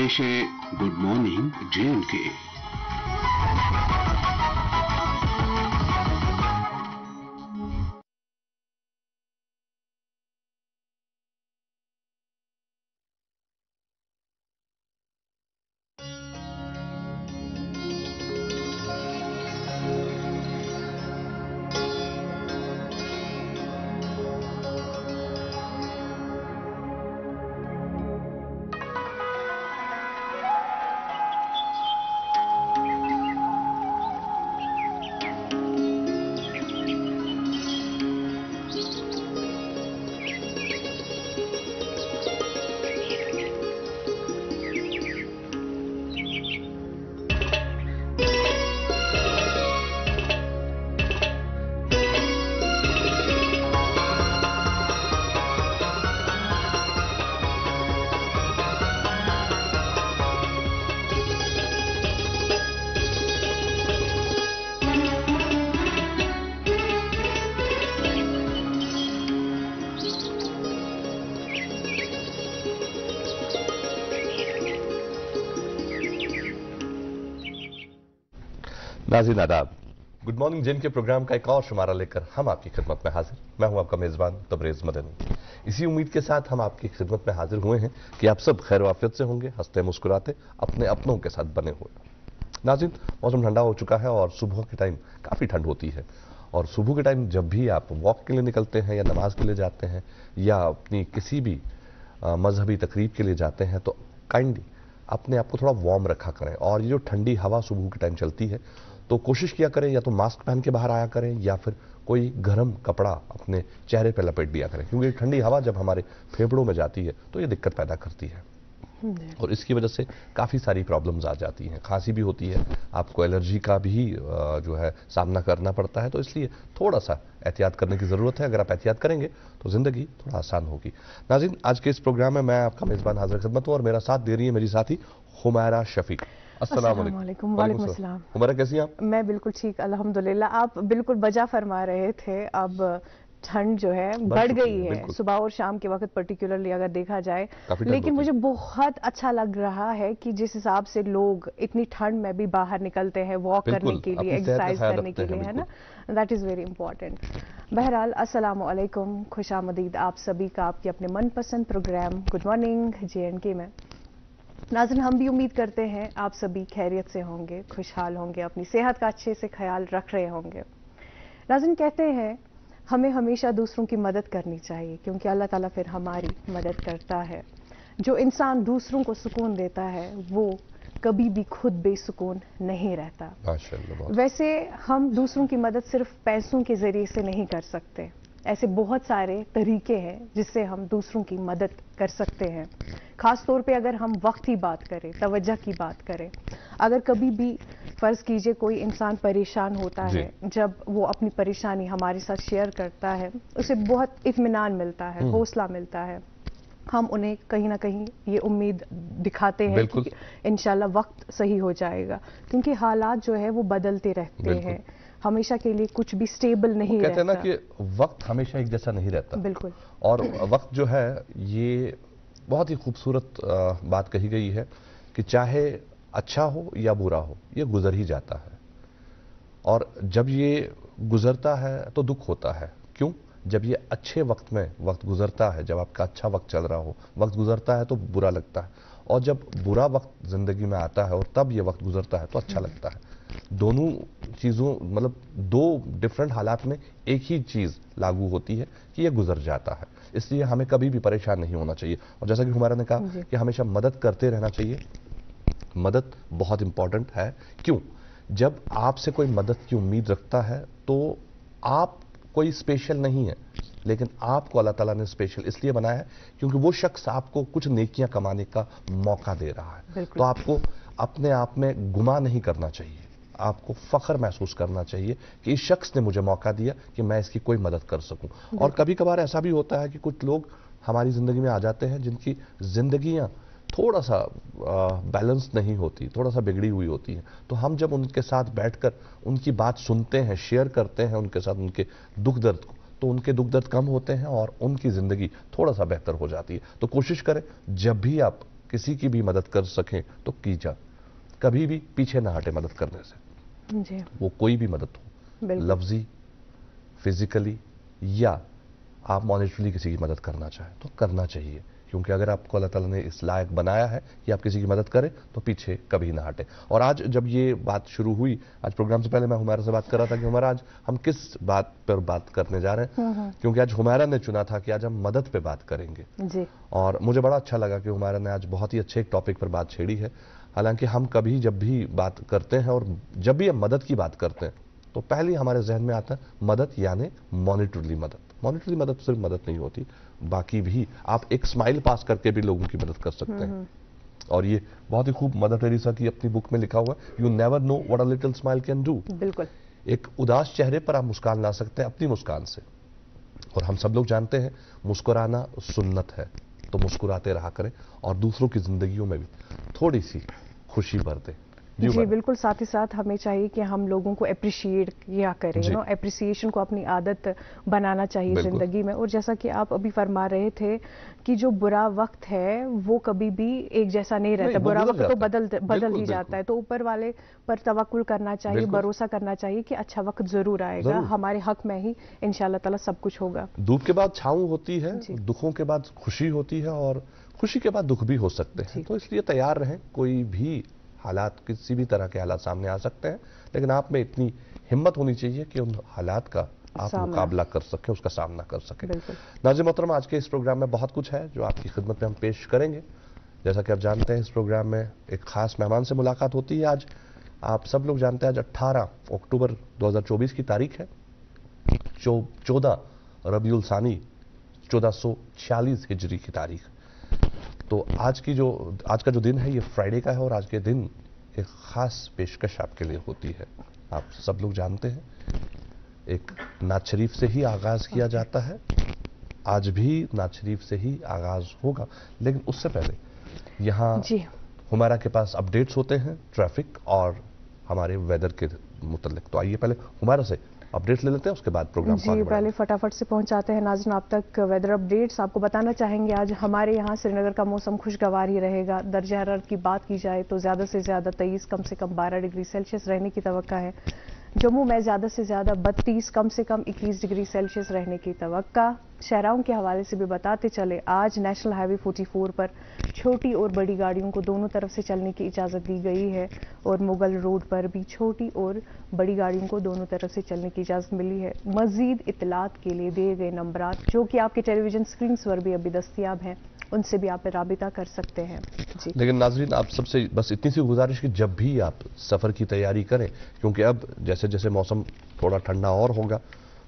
पेश है good morning J&K। नाज़रीन आदाब, गुड मॉर्निंग जिन के प्रोग्राम का एक और शुमारा लेकर हम आपकी खिदमत में हाजिर। मैं हूं आपका मेज़बान तबरेज़ मदनी। इसी उम्मीद के साथ हम आपकी खिदमत में हाजिर हुए हैं कि आप सब खैर वाफियत से होंगे, हंसते मुस्कुराते अपने अपनों के साथ बने हुए। नाज़रीन, मौसम ठंडा हो चुका है और सुबह के टाइम काफ़ी ठंड होती है, और सुबह के टाइम जब भी आप वॉक के लिए निकलते हैं या नमाज के लिए जाते हैं या अपनी किसी भी मजहबी तकरीब के लिए जाते हैं तो काइंडली अपने आप को थोड़ा वार्म रखा करें। और ये जो ठंडी हवा सुबह के टाइम चलती है तो कोशिश किया करें या तो मास्क पहन के बाहर आया करें या फिर कोई गर्म कपड़ा अपने चेहरे पर लपेट दिया करें, क्योंकि ठंडी हवा जब हमारे फेफड़ों में जाती है तो ये दिक्कत पैदा करती है और इसकी वजह से काफ़ी सारी प्रॉब्लम्स आ जाती हैं। खांसी भी होती है, आपको एलर्जी का भी जो है सामना करना पड़ता है, तो इसलिए थोड़ा सा एहतियात करने की ज़रूरत है। अगर आप एहतियात करेंगे तो ज़िंदगी थोड़ा आसान होगी। नाज़रीन, आज के इस प्रोग्राम में मैं आपका मेज़बान हाज़िर खिदमत हूँ और मेरा साथ दे रही है मेरी साथी हुमैरा शफीक। अस्सलाम वालेकुम। वालेकुम अस्सलाम। हुमैरा, कैसी हैं आप? मैं बिल्कुल ठीक, अल्हम्दुलिल्लाह। आप बिल्कुल बजा फरमा रहे थे, अब ठंड जो है बढ़ गई है सुबह और शाम के वक्त पर्टिकुलरली अगर देखा जाए, लेकिन मुझे बहुत अच्छा लग रहा है कि जिस हिसाब से लोग इतनी ठंड में भी बाहर निकलते हैं वॉक करने के लिए, एक्सरसाइज करने के लिए, है ना, दैट इज़ वेरी इंपॉर्टेंट। बहरहाल अस्सलाम वालेकुम, खुशामदीद आप सभी का आपके अपने मनपसंद प्रोग्राम गुड मॉर्निंग J&K में। नाज़रीन, हम भी उम्मीद करते हैं आप सभी खैरियत से होंगे, खुशहाल होंगे, अपनी सेहत का अच्छे से ख्याल रख रहे होंगे। नाज़रीन, कहते हैं हमें हमेशा दूसरों की मदद करनी चाहिए क्योंकि अल्लाह ताला फिर हमारी मदद करता है। जो इंसान दूसरों को सुकून देता है वो कभी भी खुद बेसुकून नहीं रहता। माशाअल्लाह। वैसे हम दूसरों की मदद सिर्फ पैसों के ज़रिए से नहीं कर सकते, ऐसे बहुत सारे तरीके हैं जिससे हम दूसरों की मदद कर सकते हैं। ख़ास तौर पे अगर हम वक्त की बात करें, तवज्जो की बात करें, अगर कभी भी फ़र्ज़ कीजिए कोई इंसान परेशान होता है, जब वो अपनी परेशानी हमारे साथ शेयर करता है उसे बहुत इत्मीनान मिलता है, हौसला मिलता है। हम उन्हें कहीं ना कहीं ये उम्मीद दिखाते हैं कि इंशाल्लाह वक्त सही हो जाएगा, क्योंकि हालात जो है वो बदलते रहते हैं, हमेशा के लिए कुछ भी स्टेबल नहीं रहता। कहते हैं ना कि वक्त हमेशा एक जैसा नहीं रहता। बिल्कुल। और वक्त जो है ये बहुत ही खूबसूरत बात कही गई है कि चाहे अच्छा हो या बुरा हो, ये गुजर ही जाता है। और जब ये गुजरता है तो दुख होता है। क्यों? जब ये अच्छे वक्त में वक्त गुजरता है, जब आपका अच्छा वक्त चल रहा हो, वक्त गुजरता है तो बुरा लगता है, और जब बुरा वक्त जिंदगी में आता है और तब ये वक्त गुजरता है तो अच्छा लगता है। दोनों चीज़ों मतलब दो डिफरेंट हालात में एक ही चीज़ लागू होती है कि ये गुजर जाता है। इसलिए हमें कभी भी परेशान नहीं होना चाहिए, और जैसा कि हुमैरा ने कहा कि हमेशा मदद करते रहना चाहिए। मदद बहुत इंपॉर्टेंट है। क्यों? जब आपसे कोई मदद की उम्मीद रखता है तो आप कोई स्पेशल नहीं है, लेकिन आपको अल्लाह ताला ने स्पेशल इसलिए बनाया है क्योंकि वो शख्स आपको कुछ नेकियां कमाने का मौका दे रहा है। तो आपको अपने आप में गुमा नहीं करना चाहिए, आपको फख्र महसूस करना चाहिए कि इस शख्स ने मुझे मौका दिया कि मैं इसकी कोई मदद कर सकूं। और कभी कभार ऐसा भी होता है कि कुछ लोग हमारी जिंदगी में आ जाते हैं जिनकी जिंदगियां थोड़ा सा बैलेंस नहीं होती, थोड़ा सा बिगड़ी हुई होती है, तो हम जब उनके साथ बैठकर उनकी बात सुनते हैं, शेयर करते हैं उनके साथ उनके दुख दर्द को, तो उनके दुख दर्द कम होते हैं और उनकी ज़िंदगी थोड़ा सा बेहतर हो जाती है। तो कोशिश करें जब भी आप किसी की भी मदद कर सकें तो की जाए, कभी भी पीछे ना हटे मदद करने से जी। वो कोई भी मदद हो, लफ्जी, फिजिकली, या आप मॉनेटरीली किसी की मदद करना चाहें तो करना चाहिए, क्योंकि अगर आपको अल्लाह ताला ने इस लायक बनाया है कि आप किसी की मदद करें तो पीछे कभी ना हटे। और आज जब ये बात शुरू हुई, आज प्रोग्राम से पहले मैं हुमैरा से बात कर रहा था कि हुमैरा आज हम किस बात पर बात करने जा रहे हैं, क्योंकि आज हुमैरा ने चुना था कि आज हम मदद पे बात करेंगे जी। और मुझे बड़ा अच्छा लगा कि हुमैरा ने आज बहुत ही अच्छे एक टॉपिक पर बात छेड़ी है। हालांकि हम कभी जब भी बात करते हैं और जब भी हम मदद की बात करते हैं तो पहले हमारे जहन में आता है मदद यानी मॉनेटरीली मदद। मॉनेटरी मदद सिर्फ मदद नहीं होती, बाकी भी आप एक स्माइल पास करके भी लोगों की मदद कर सकते हैं। और ये बहुत ही खूब मदर टेरेसा की अपनी बुक में लिखा हुआ है, you never know what a little smile can do. बिल्कुल। एक उदास चेहरे पर आप मुस्कान ला सकते हैं अपनी मुस्कान से, और हम सब लोग जानते हैं मुस्कुराना सुन्नत है, तो मुस्कुराते रहा करें और दूसरों की जिंदगियों में भी थोड़ी सी खुशी भर दें। जी बिल्कुल। साथ ही साथ हमें चाहिए कि हम लोगों को अप्रिशिएट किया करें, अप्रिसिएशन को अपनी आदत बनाना चाहिए जिंदगी में। और जैसा कि आप अभी फरमा रहे थे कि जो बुरा वक्त है वो कभी भी एक जैसा नहीं रहता, बुरा वक्त तो बदल ही जाता है। तो ऊपर वाले पर तवक्कुल करना चाहिए, भरोसा करना चाहिए कि अच्छा वक्त जरूर आएगा, हमारे हक में ही इंशाल्लाह ताला सब कुछ होगा। धूप के बाद छांव होती है, दुखों के बाद खुशी होती है, और खुशी के बाद दुख भी हो सकते हैं। तो इसलिए तैयार रहें, कोई भी हालात, किसी भी तरह के हालात सामने आ सकते हैं, लेकिन आप में इतनी हिम्मत होनी चाहिए कि उन हालात का आप मुकाबला कर सकें, उसका सामना कर सकें। नाज़रीन मोहतरम, आज के इस प्रोग्राम में बहुत कुछ है जो आपकी खिदमत में हम पेश करेंगे। जैसा कि आप जानते हैं, इस प्रोग्राम में एक खास मेहमान से मुलाकात होती है। आज आप सब लोग जानते हैं आज 18 अक्टूबर 2024 की तारीख है, 14 रबीउल सानी 1446 हिजरी की तारीख। तो आज का जो दिन है ये फ्राइडे का है, और आज के दिन एक खास पेशकश आपके लिए होती है। आप सब लोग जानते हैं, एक नात शरीफ से ही आगाज किया जाता है, आज भी नात शरीफ से ही आगाज होगा। लेकिन उससे पहले यहाँ हुमैरा के पास अपडेट्स होते हैं ट्रैफिक और हमारे वेदर के मुतल्लिक। तो आइए पहले हुमैरा से अपडेट्स ले लेते हैं, उसके बाद प्रोग्राम जी पहले फटाफट से पहुंचाते हैं नाज़रीन आप तक वेदर अपडेट्स। आपको बताना चाहेंगे आज हमारे यहाँ श्रीनगर का मौसम खुशगवार ही रहेगा। दर्जा हरारत की बात की जाए तो ज़्यादा से ज़्यादा 23, कम से कम 12 डिग्री सेल्सियस रहने की तवक्का है। जम्मू में ज़्यादा से ज़्यादा 32, कम से कम 21 डिग्री सेल्सियस रहने की तवक्का। शहराओं के हवाले से भी बताते चले, आज नेशनल हाईवे 44 पर छोटी और बड़ी गाड़ियों को दोनों तरफ से चलने की इजाज़त दी गई है, और मुगल रोड पर भी छोटी और बड़ी गाड़ियों को दोनों तरफ से चलने की इजाज़त मिली है। मज़ीद इत्तलात के लिए दिए गए नंबरात जो कि आपके टेलीविजन स्क्रीन पर भी अभी दस्तयाब हैं, उनसे भी आप राबिता कर सकते हैं। जी लेकिन नाज़रीन, आप सबसे बस इतनी सी गुजारिश कि जब भी आप सफ़र की तैयारी करें, क्योंकि अब जैसे जैसे मौसम थोड़ा ठंडा और होगा,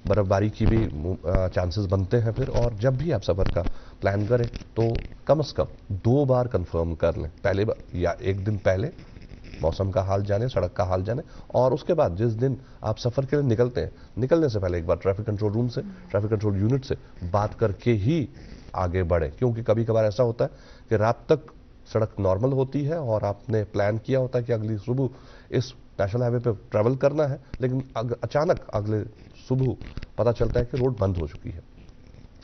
बर्फबारी की भी चांसेस बनते हैं फिर, और जब भी आप सफ़र का प्लान करें तो कम से कम 2 बार कंफर्म कर लें, पहले या एक दिन पहले मौसम का हाल जाने, सड़क का हाल जाने, और उसके बाद जिस दिन आप सफ़र के लिए निकलते हैं, निकलने से पहले एक बार ट्रैफिक कंट्रोल रूम से, ट्रैफिक कंट्रोल यूनिट से बात करके ही आगे बढ़े। क्योंकि कभी कभार ऐसा होता है कि रात तक सड़क नॉर्मल होती है और आपने प्लान किया होता है कि अगली सुबह इस नेशनल हाईवे पे ट्रैवल करना है, लेकिन अचानक अगले सुबह पता चलता है कि रोड बंद हो चुकी है।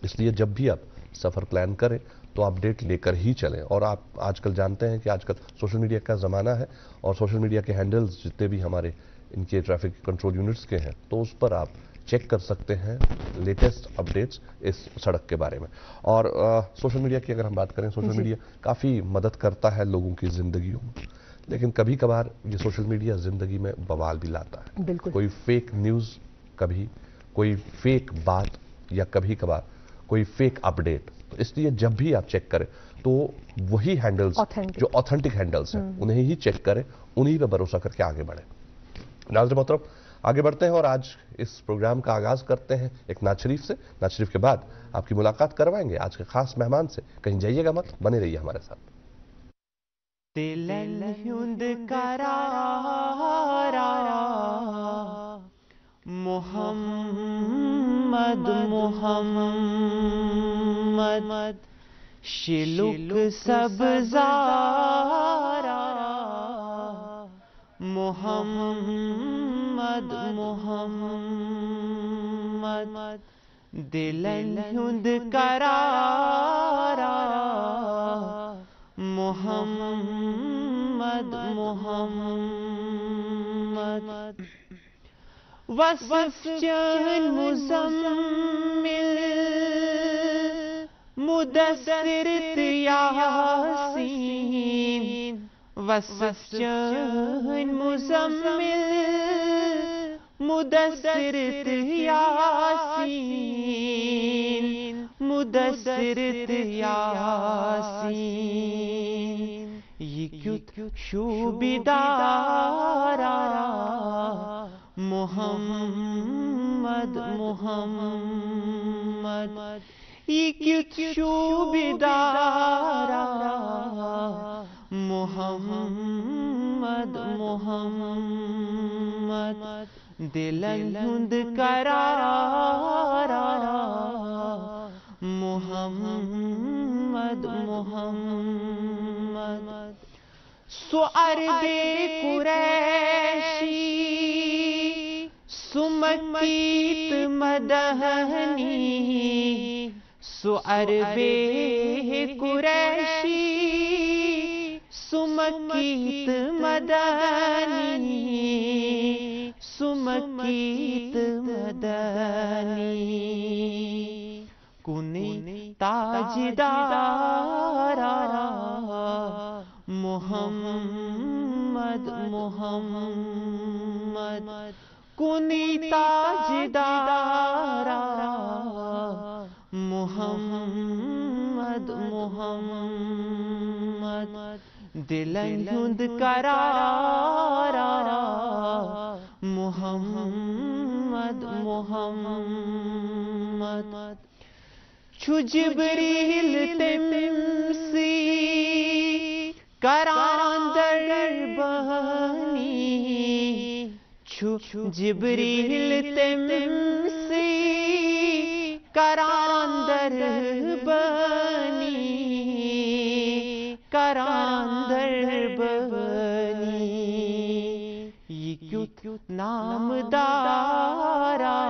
इसलिए जब भी आप सफ़र प्लान करें तो अपडेट लेकर ही चलें। और आप आजकल जानते हैं कि आजकल सोशल मीडिया का ज़माना है, और सोशल मीडिया के हैंडल्स जितने भी हमारे इनके ट्रैफिक कंट्रोल यूनिट्स के हैं, तो उस पर आप चेक कर सकते हैं लेटेस्ट अपडेट्स इस सड़क के बारे में। और सोशल मीडिया की अगर हम बात करें, सोशल मीडिया काफ़ी मदद करता है लोगों की ज़िंदगियों में, लेकिन कभी कभार ये सोशल मीडिया ज़िंदगी में बवाल भी लाता है। कोई फेक न्यूज़, कभी कोई फेक बात, या कभी कभार कोई फेक अपडेट। तो इसलिए जब भी आप चेक करें तो वही हैंडल्स जो ऑथेंटिक हैंडल्स हैं उन्हें ही चेक करें, उन्हीं पर भरोसा करके आगे बढ़ें। नाज़रीन मोहतरम, आगे बढ़ते हैं और आज इस प्रोग्राम का आगाज करते हैं एक नात शरीफ से। नात शरीफ के बाद आपकी मुलाकात करवाएंगे आज के खास मेहमान से। कहीं जाइएगा मत, बने रहिए हमारे साथ। मोहम्मद मोहम्मद शिलुक सबजारा, मोहम्मद मोहम्मद दिलन हुंद करारा, محمد محمد وصف چند مزمل مدثر یاسین وصف چند مزمل مدثر یاسین مدثر یاسین یہ کیوں شوبیدارا محمد محمد یہ کیوں شوبیدارا محمد محمد دلن ہند کرارا محمد محمد سعرب قریشی سمکیت مدہنی سعرب قریشی سمکیت مدنی سمکیت مدنی کنی تاجدارا محمد محمد کنی تاجدارا محمد محمد دلن ہند کرارا محمد محمد چو جبریل تمسی کراندر بانی چو جبریل تمسی کراندر بانی کراندر بانی یہ کیوں نام دارا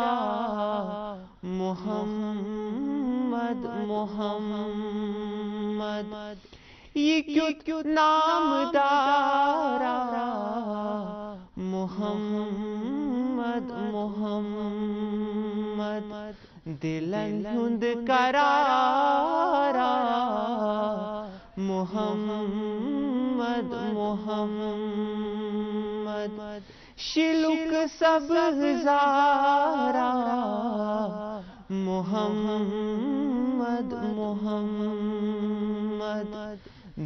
محمد محمد یہ کیوں نام دارا محمد محمد دلن ہند کرارا محمد محمد شلک سبزارا محمد محمد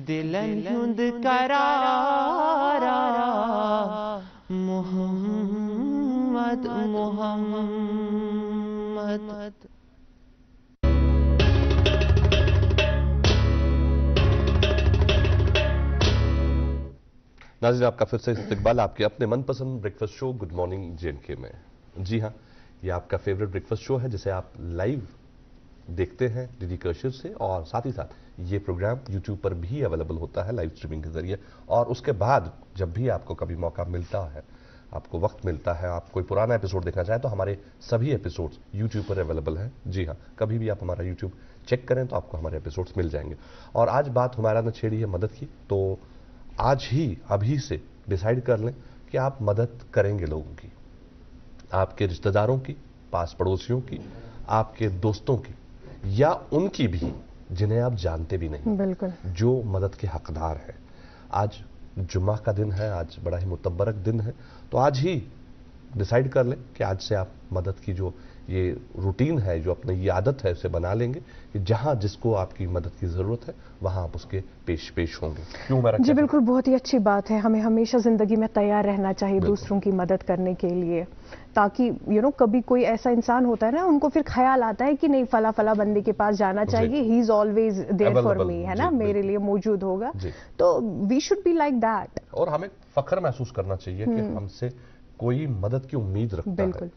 دلن ہند کرارا محمد محمد ناظرین آپ کا پھر سے استقبال آپ کے اپنے من پسند بریک فاسٹ شو گڈ مارننگ JNK میں. جی ہاں، یہ آپ کا فیوریٹ بریک فاسٹ شو ہے جسے آپ لائیو دیکھتے ہیں DD کرشر سے، اور ساتھ ہی ساتھ یہ پروگرام YouTube پر بھی اویلیبل ہوتا ہے لائیو اسٹریمنگ کے ذریعے. اور اس کے بعد جب بھی آپ کو کبھی موقع ملتا ہے، آپ کو وقت ملتا ہے، آپ کوئی پرانا ایپیسوڈ دیکھنا چاہیں تو ہمارے سبھی ایپیسوڈز YouTube پر اویلیبل ہیں. جی ہاں، کبھی بھی آپ ہمارا YouTube چیک کریں تو آپ کو ہمارے ایپیسوڈز مل جائیں گے. اور آج بات ہمارا نے چھیڑی ہے مدد کی، تو آج ہی ابھی سے ڈیسائیڈ کر لیں کہ آپ مدد کریں گے لوگوں کی، آپ کے رشتہ داروں کی، پاس پڑوسیوں کی، آپ کے دوستوں کی، یا ان کی بھی جنہیں آپ جانتے بھی نہیں، بالکل، جو مدد کے حقدار ہیں. آج جمعہ کا دن ہے، آج بڑا ہی متبرک دن ہے، تو آج ہی ڈیسائیڈ کر لیں کہ آج سے آپ مدد کی جو یہ روٹین ہے، جو اپنی یہ عادت ہے، اسے بنا لیں گے کہ جہاں جس کو آپ کی مدد کی ضرورت ہے وہاں آپ اس کے پیش ہوں گے. کیوں میرا جی بالکل، بہت ہی اچھی بات ہے. ہمیں ہمیشہ زندگی میں تیار رہنا چاہیے دوسروں کی مدد کرنے کے لیے، تاکہ کبھی کوئی ایسا انسان ہوتا ہے نا، ان کو پھر خیال آتا ہے کہ نہیں فلاں بندے کے پاس جانا چاہیے، he is always there for me, ہے نا، میرے لیے موجود ہوگا. تو we should be like that. اور ہمیں فخر محسوس کرنا چاہیے کہ ہم سے کوئی مدد کی امید رکھتا ہے،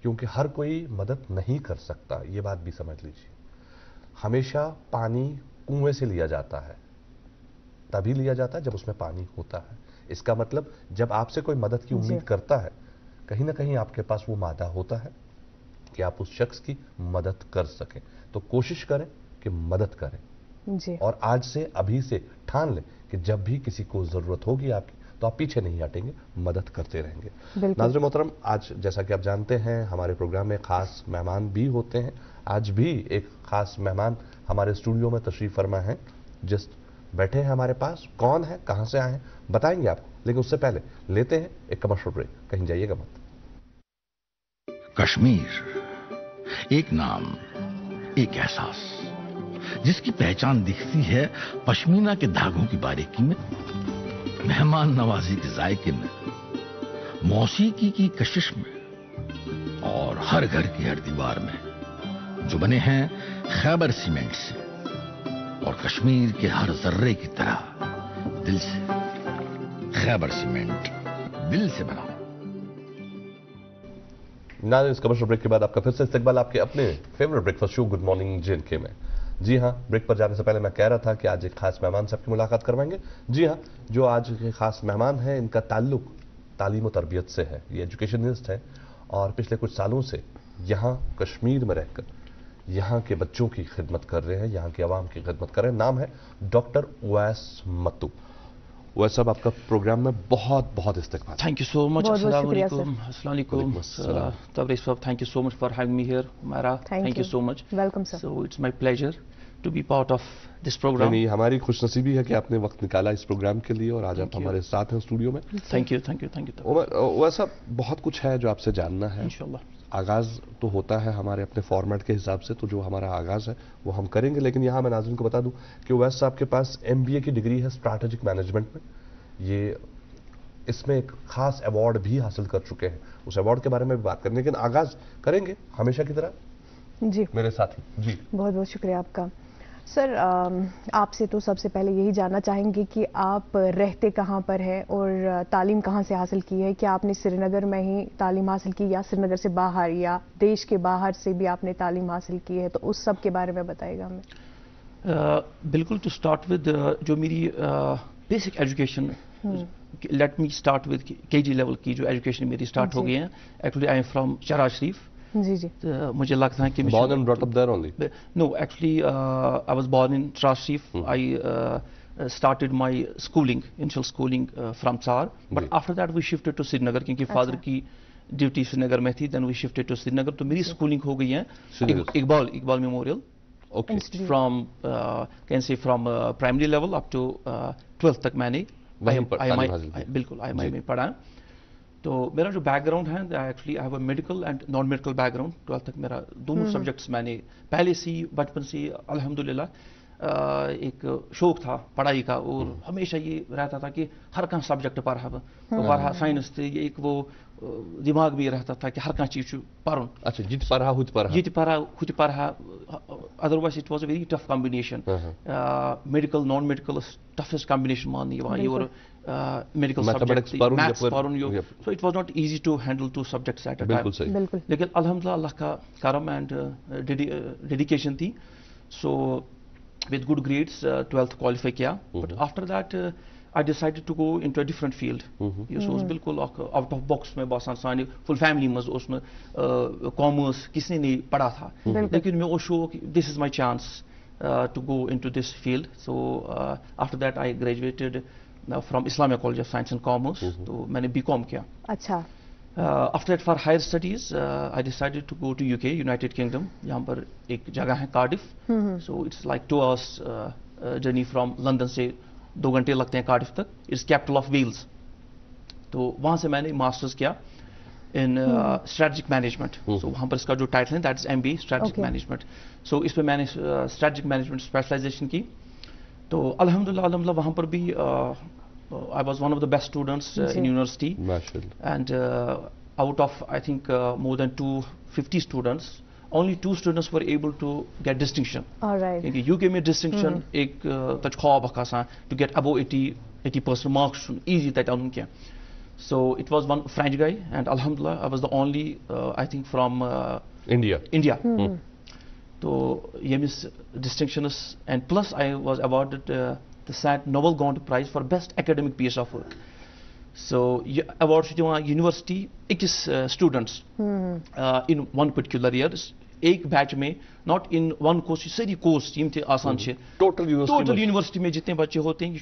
کیونکہ ہر کوئی مدد نہیں کر سکتا. یہ بات بھی سمجھ لیجیے. ہمیشہ پانی کنویں سے لیا جاتا ہے، تبھی لیا جاتا ہے جب اس میں پانی ہوتا ہے. اس کا مطلب جب آپ سے کوئی مدد کی امید کرتا ہے، کہیں نہ کہیں آپ کے پاس وہ مادہ ہوتا ہے کہ آپ اس شخص کی مدد کر سکیں. تو کوشش کریں کہ مدد کریں، اور آج سے ابھی سے ٹھان لیں کہ کہ جب بھی کسی کو ضرورت ہوگی आपकी तो आप पीछे नहीं हटेंगे, मदद करते रहेंगे. नाज़रीन मोहतरम, आज जैसा कि आप जानते हैं हमारे प्रोग्राम में खास मेहमान भी होते हैं. आज भी एक खास मेहमान हमारे स्टूडियो में तशरीफ फरमा है, जिस बैठे हैं हमारे पास. कौन है, कहां से आए हैं, बताएंगे आपको, लेकिन उससे पहले लेते हैं एक कमर्शियल ब्रेक. कहीं जाइएगा मत. कश्मीर एक नाम, एक एहसास, जिसकी पहचान दिखती है पश्मीना के धागों की बारीकी में, मेहमान नवाजी के जायके में, मौसीकी की कशिश में और हर घर की हर दीवार में, जो बने हैं खैबर सीमेंट से और कश्मीर के हर जर्रे की तरह दिल से. खैबर सीमेंट, दिल से बना. नाज़रीन, इस कमर्शियल ब्रेक के बाद आपका फिर से इस्तकबाल आपके अपने favourite breakfast show good morning JNK में. जी हाँ, ब्रेक पर जाने से पहले मैं कह रहा था कि आज एक खास मेहमान से आपकी मुलाकात करवाएंगे. जी हाँ, जो आज के खास मेहमान हैं इनका ताल्लुक तालीम और तरबियत से है. ये एजुकेशनिस्ट हैं और पिछले कुछ सालों से यहाँ कश्मीर में रहकर यहाँ के बच्चों की खिदमत कर रहे हैं, यहाँ की आवाम की खिदमत कर रहे हैं. नाम है डॉक्टर उवैस मत्तू. उवैस साहब, आपका प्रोग्राम में बहुत बहुत इस्तकबाल. Thank you so much. Assalamu alaikum. Tabriz Sahab, thank you so much for having me here. Mara, thank you so much. Welcome sir. So it's my pleasure to be part of this program. नहीं, हमारी खुशनसीबी है कि आपने वक्त निकाला इस programme के लिए और आज आप हमारे साथ हैं स्टूडियो में. Thank you. उवैस साहब, बहुत कुछ है जो आपसे जानना है. इंशाल्लाह. आगाज तो होता है हमारे अपने फॉर्मेट के हिसाब से, तो जो हमारा आगाज है वो हम करेंगे. लेकिन यहाँ मैं नाज़रीन को बता दूं कि उवैस साहब के पास MBA की डिग्री है स्ट्रैटेजिक मैनेजमेंट में. ये इसमें एक खास अवार्ड भी हासिल कर चुके हैं. उस अवार्ड के बारे में भी बात करेंगे, लेकिन आगाज करेंगे हमेशा की तरह जी मेरे साथी. जी बहुत बहुत शुक्रिया आपका. सर, आपसे तो सबसे पहले यही जानना चाहेंगे कि आप रहते कहाँ पर हैं और तालीम कहाँ से हासिल की है. क्या आपने श्रीनगर में ही तालीम हासिल की या श्रीनगर से बाहर या देश के बाहर से भी आपने तालीम हासिल की है, तो उस सब के बारे में बताइएगा हमें. बिल्कुल. टू स्टार्ट विद जो मेरी basic education, let me start with KG level की जो एजुकेशन मेरी स्टार्ट हो गई है. Actually I am from Sharaj शरीफ. जी. मुझे लगता है कि born and brought up there only? No, actually I was born in Sharash Sharif. I started my initial schooling from Sar, but after that we shifted to Srinagar क्योंकि father की duty Srinagar में थी. then we shifted to Srinagar. तो मेरी schooling हो गई है Iqbal memorial. Okay. From can say from primary level up to 12th तक मैंने बिल्कुल IMI में पढ़ा. तो मेरा जो बैकग्राउंड है, actually I have a medical and non medical background. 12th तक मेरा दोनों सब्जेक्ट्स मैंने पहले से बचपन से अल्हम्दुलिल्लाह एक शौक था पढ़ाई का, और हमेशा ये रहता था कि हर कहाँ सब्जेक्ट पढ़ा साइंस थे. ये एक वो दिमाग भी रहता था कि हर कहाँ चीज पढ़ूं. अच्छा, जित पढ़ा otherwise it was a very tough combination. Medical non medical toughest combination मानी ये और medical subjects, maths पढ़ूं यो. So it was not easy to handle two subjects at a time. लेकिन अल्हम्दुलिल्लाह अल्लाह का करम and dedication थी. So with good grades 12th qualify किया. But after that I decided to go into a different field. ये सोच बिल्कुल out of box में बहुत सारी full family में उसमें commerce किसने नहीं पढ़ा था. लेकिन मैं वो show this is my chance to go into this field. So after that I graduated from Islamic College of Science and Commerce. तो मैंने BCom किया. अच्छा. After that for higher studies I decided to go to UK, United Kingdom. यहाँ पर एक जगह है Cardiff. So it's like 2 hours journey from London से 2 घंटे लगते हैं Cardiff तक. It's capital of Wales. तो वहाँ से मैंने मास्टर्स किया in strategic management. So वहाँ पर इसका जो टाइटल है that's MBA strategic management. So इस पे मैंने strategic management specialization की. तो अल्हम्दुलिल्लाह वहाँ पर भी I was one of the best students in university. And out of I think more than 250 students, only 2 students were able to get distinction. All right. क्योंकि UK में distinction एक तजख्वाब खासा to get above 80% marks easy that उनके. So it was one French guy, and alhamdulillah I was the only I think from India. So this distinction is, and plus I was awarded the SAT Nobel Gaunt Prize for best academic piece of work. So awards to university 21 students in one particular year. एक batch में not in one course सारी course यम थे आसान छे total university में जितने बच्चे होते हैं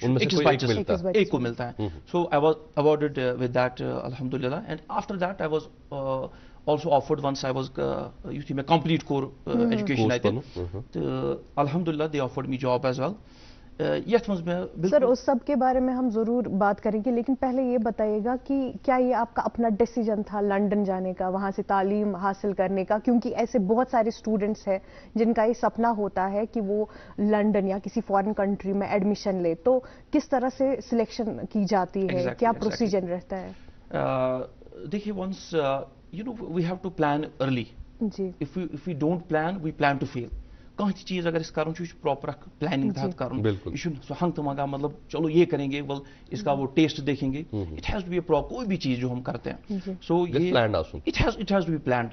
एक को मिलता है. So I was awarded with that अल्हम्दुलिल्लाह. And after that I was also offered once I was you see my complete core education I think. Alhamdulillah they offered me job as well. Sir उस सब के बारे में हम जरूर बात करेंगे, लेकिन पहले ये बताइएगा कि क्या ये आपका अपना डिसीजन था लंदन जाने का, वहां से तालीम हासिल करने का? क्योंकि ऐसे बहुत सारे स्टूडेंट्स हैं जिनका ये सपना होता है कि वो लंदन या किसी फॉरेन कंट्री में एडमिशन ले, तो किस तरह से सिलेक्शन की जाती है? क्या प्रोसीजर रहता है? देखिए once you know we have to plan early. If we don't plan we plan to fail. कौन सी चीज अगर इस कारण से प्रॉपर प्लानिंग था कारण सो हंग तमगा मतलब चलो ये करेंगे well इसका वो टेस्ट देखेंगे. It has to be proper कोई भी चीज जो हम करते हैं सो ये it has to be planned.